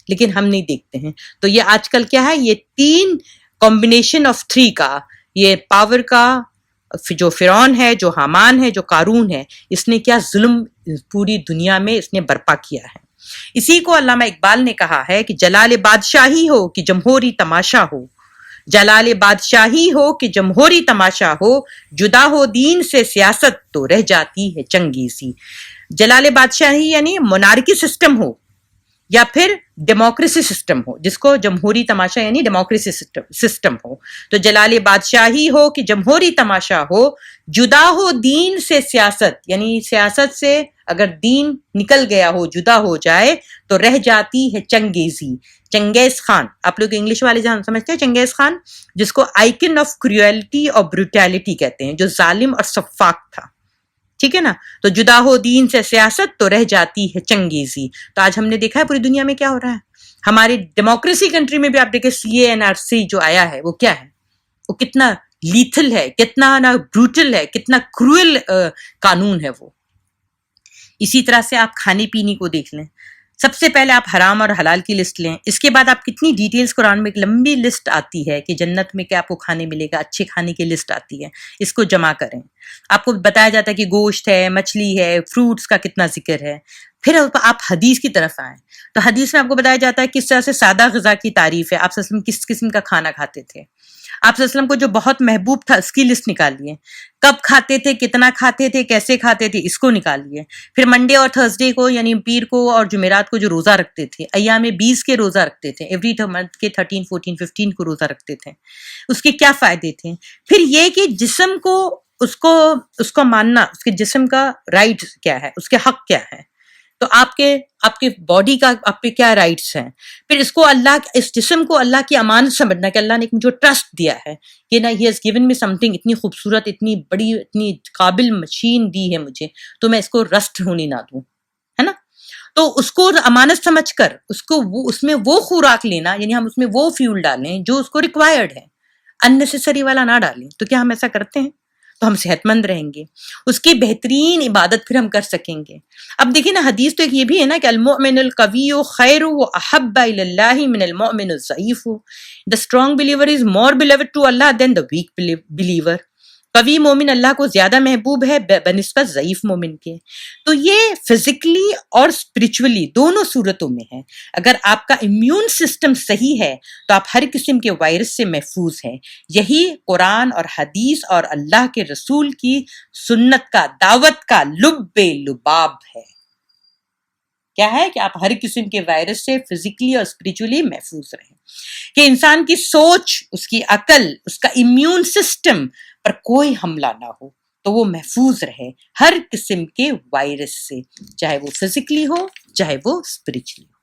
لیکن ہم نہیں دیکھتے ہیں. تو یہ آج کل کیا ہے؟ یہ 3 کمبینیشن آف 3 کا، یہ پاور کا، جو فرعون ہے، جو حامان ہے، جو قارون ہے، اس نے کیا ظلم پوری دنیا میں اس نے برپا کیا ہے. اسی کو علامہ اقبال نے کہا ہے کہ جلال بادشاہی ہو کہ جمہوری تماشا ہو، جلال بادشاہی ہو کہ جمہوری تماشا ہو، جدا ہو دین سے سیاست تو رہ جاتی ہے چنگیزی. جلال بادشاہی یعنی مونارکی سسٹم ہو یا پھر ڈیموکریسی سسٹم ہو، جس کو جمہوری تماشا یعنی ڈیموکریسی سسٹم ہو. تو جلال بادشاہی ہو کہ جمہوری تماشا ہو، جدا ہو دین سے سیاست یعنی سیاست سے اگر دین نکل گیا ہو، جدا ہو جائے تو رہ جاتی ہے چنگیزی. چنگیز خان، آپ لوگ انگلش والے جہاں سمجھتے ہیں چنگیز خان، جس کو آئیکن آف کروئلٹی اور بروٹیلٹی کہتے ہیں، جو ظالم اور سفاک تھا، ٹھیک ہے نا. تو جدا ہو دین سے سیاست تو رہ جاتی ہے چنگیزی. تو آج ہم نے دیکھا ہے پوری دنیا میں کیا ہو رہا ہے. ہماری ڈیموکریسی کنٹری میں بھی آپ دیکھیں CANRC جو آیا ہے وہ کیا ہے؟ وہ کتنا لیتھل ہے، کتنا نا بروٹل ہے، کتنا کروئل قانون ہے وہ. اسی طرح سے آپ کھانے پینے کو دیکھ لیں. سب سے پہلے آپ حرام اور حلال کی لسٹ لیں، اس کے بعد آپ کتنی ڈیٹیلز قرآن میں ایک لمبی لسٹ آتی ہے کہ جنت میں کیا آپ کو کھانے ملے گا، اچھے کھانے کی لسٹ آتی ہے. اس کو جمع کریں. آپ کو بتایا جاتا ہے کہ گوشت ہے، مچھلی ہے، فروٹس کا کتنا ذکر ہے. پھر آپ حدیث کی طرف آئیں تو حدیث میں آپ کو بتایا جاتا ہے کس طرح سے سادہ غذا کی تعریف ہے. آپ صلی اللہ علیہ وسلم کس قسم کا کھانا کھاتے تھے، آپ صلی اللہ علیہ وسلم کو جو بہت محبوب تھا اس کی لسٹ نکالیے. کب کھاتے تھے، کتنا کھاتے تھے، کیسے کھاتے تھے، اس کو نکالیے. پھر منڈے اور تھرسڈے کو یعنی پیر کو اور جمعرات کو جو روزہ رکھتے تھے، ایام 20 کے روزہ رکھتے تھے، ایوری منتھ کے 13 14 15 کو روزہ رکھتے تھے، اس کے کیا فائدے تھے. پھر یہ کہ جسم کو اس کو ماننا، اس کے جسم کا رائٹ کیا ہے، اس کے حق کیا ہے. تو آپ کے باڈی کا آپ پہ کیا رائٹس ہیں. پھر اس جسم کو اللہ کی امانت سمجھنا کہ اللہ نے مجھے ٹرسٹ دیا ہے کہ نا he has given me some thing, اتنی خوبصورت، اتنی بڑی، اتنی قابل مشین دی ہے مجھے، تو میں اس کو رسٹ ہونے نہ دوں، ہے نا. تو اس کو امانت سمجھ کر اس میں وہ خوراک لینا، یعنی ہم اس میں وہ فیول ڈالیں جو اس کو ریکوائرڈ ہے، اننیسیسری والا نہ ڈالیں. تو کیا ہم ایسا کرتے ہیں؟ تو ہم صحت مند رہیں گے، اس کی بہترین عبادت پھر ہم کر سکیں گے. اب دیکھیں نا، حدیث تو ایک یہ بھی ہے نا کہ المؤمن القوی خیر واحب الی اللہ من المؤمن الضعیف. The strong believer is more beloved to Allah than the weak believer. قوی مومن اللہ کو زیادہ محبوب ہے بنسبت ضعیف مومن کے. تو یہ فزیکلی اور اسپرچولی دونوں صورتوں میں ہے. اگر آپ کا امیون سسٹم صحیح ہے تو آپ ہر قسم کے وائرس سے محفوظ ہیں. یہی قرآن اور حدیث اور اللہ کے رسول کی سنت کا، دعوت کا لب لباب ہے. کیا ہے کہ آپ ہر قسم کے وائرس سے فزیکلی اور اسپرچولی محفوظ رہیں، کہ انسان کی سوچ، اس کی عقل، اس کا امیون سسٹم پر کوئی حملہ نہ ہو، تو وہ محفوظ رہے ہر قسم کے وائرس سے، چاہے وہ فزیکلی ہو چاہے وہ اسپرچولی ہو.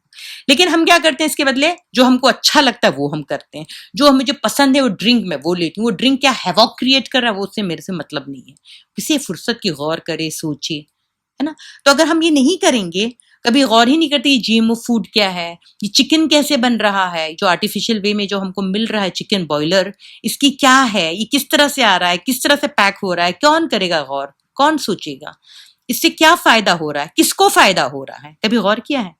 لیکن ہم کیا کرتے ہیں اس کے بدلے؟ جو ہم کو اچھا لگتا ہے وہ ہم کرتے ہیں. جو مجھے پسند ہے وہ ڈرنک میں وہ لیتی ہوں. وہ ڈرنک کیا ہیوک کریٹ کر رہا ہے وہ اس سے میرے سے مطلب نہیں ہے. کسی فرصت کی غور کرے، سوچے، ہے نا. تو اگر ہم یہ نہیں کریں گے، کبھی غور ہی نہیں کرتے یہ جی ایم او فوڈ کیا ہے، یہ چکن کیسے بن رہا ہے، جو آرٹیفیشل وے میں جو ہم کو مل رہا ہے چکن بوائلر، اس کی کیا ہے، یہ کس طرح سے آ رہا ہے، کس طرح سے پیک ہو رہا ہے، کون کرے گا غور، کون سوچے گا، اس سے کیا فائدہ ہو رہا ہے، کس کو فائدہ ہو رہا ہے، کبھی غور کیا ہے؟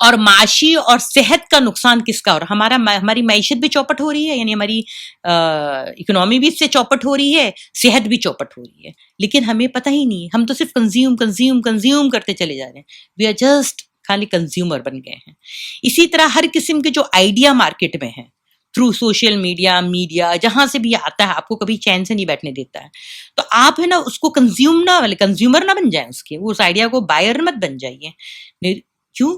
اور معاشی اور صحت کا نقصان کس کا ہو رہا ہے؟ ہماری معیشت بھی چوپٹ ہو رہی ہے، یعنی ہماری اکنامی بھی اس سے چوپٹ ہو رہی ہے، صحت بھی چوپٹ ہو رہی ہے، لیکن ہمیں پتہ ہی نہیں. ہم تو صرف کنزیوم کرتے چلے جا رہے ہیں. وی آر جسٹ خالی کنزیومر بن گئے ہیں. اسی طرح ہر قسم کے جو آئیڈیا مارکیٹ میں ہیں، تھرو سوشل میڈیا جہاں سے بھی آتا ہے، آپ کو کبھی چین سے نہیں بیٹھنے دیتا ہے. تو آپ ہے نا اس کو کنزیومر نہ بن جائیں، اس آئیڈیا کو بائر مت بن جائیے. کیوں؟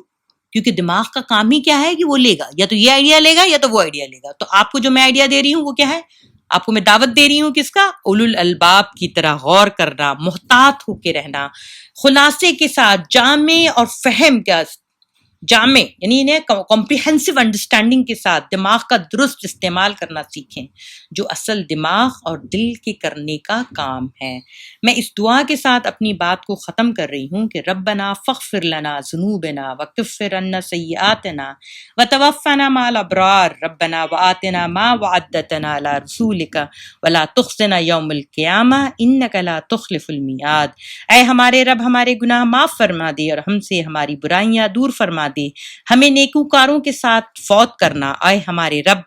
کیونکہ دماغ کا کام ہی کیا ہے کہ وہ لے گا، یا تو یہ آئیڈیا لے گا یا تو وہ آئیڈیا لے گا. تو آپ کو جو میں آئیڈیا دے رہی ہوں وہ کیا ہے؟ آپ کو میں دعوت دے رہی ہوں کس کا؟ اولو الالباب کی طرح غور کرنا، محتاط ہو کے رہنا، خلاصے کے ساتھ جامع اور فہم کا جامع یعنی انہیں کمپریہنسو انڈرسٹینڈنگ کے ساتھ دماغ کا درست استعمال کرنا سیکھیں، جو اصل دماغ اور دل کے کرنے کا کام ہے. میں اس دعا کے ساتھ اپنی بات کو ختم کر رہی ہوں کہ ربنا فاغفر لنا ذنوبنا وکفر عنا سیئاتنا وتوفنا مع الابرار ربنا وآتنا ما وعدتنا على رسولک ولا تخزنا یوم القیامہ انک لا تخلف المیعاد. اے ہمارے رب، ہمارے گناہ معاف فرما دے اور ہم سے ہماری برائیاں دور فرما دے. ہمیں نیکوکاروں کے ساتھ فوت کرنا. اے ہمارے رب،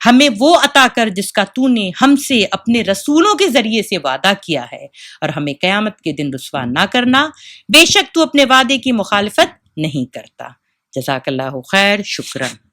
ہمیں وہ عطا کر جس کا تو نے ہم سے اپنے رسولوں کے ذریعے سے وعدہ کیا ہے، اور ہمیں قیامت کے دن رسوا نہ کرنا. بے شک تو اپنے وعدے کی مخالفت نہیں کرتا. جزاک اللہ خیر. شکراً.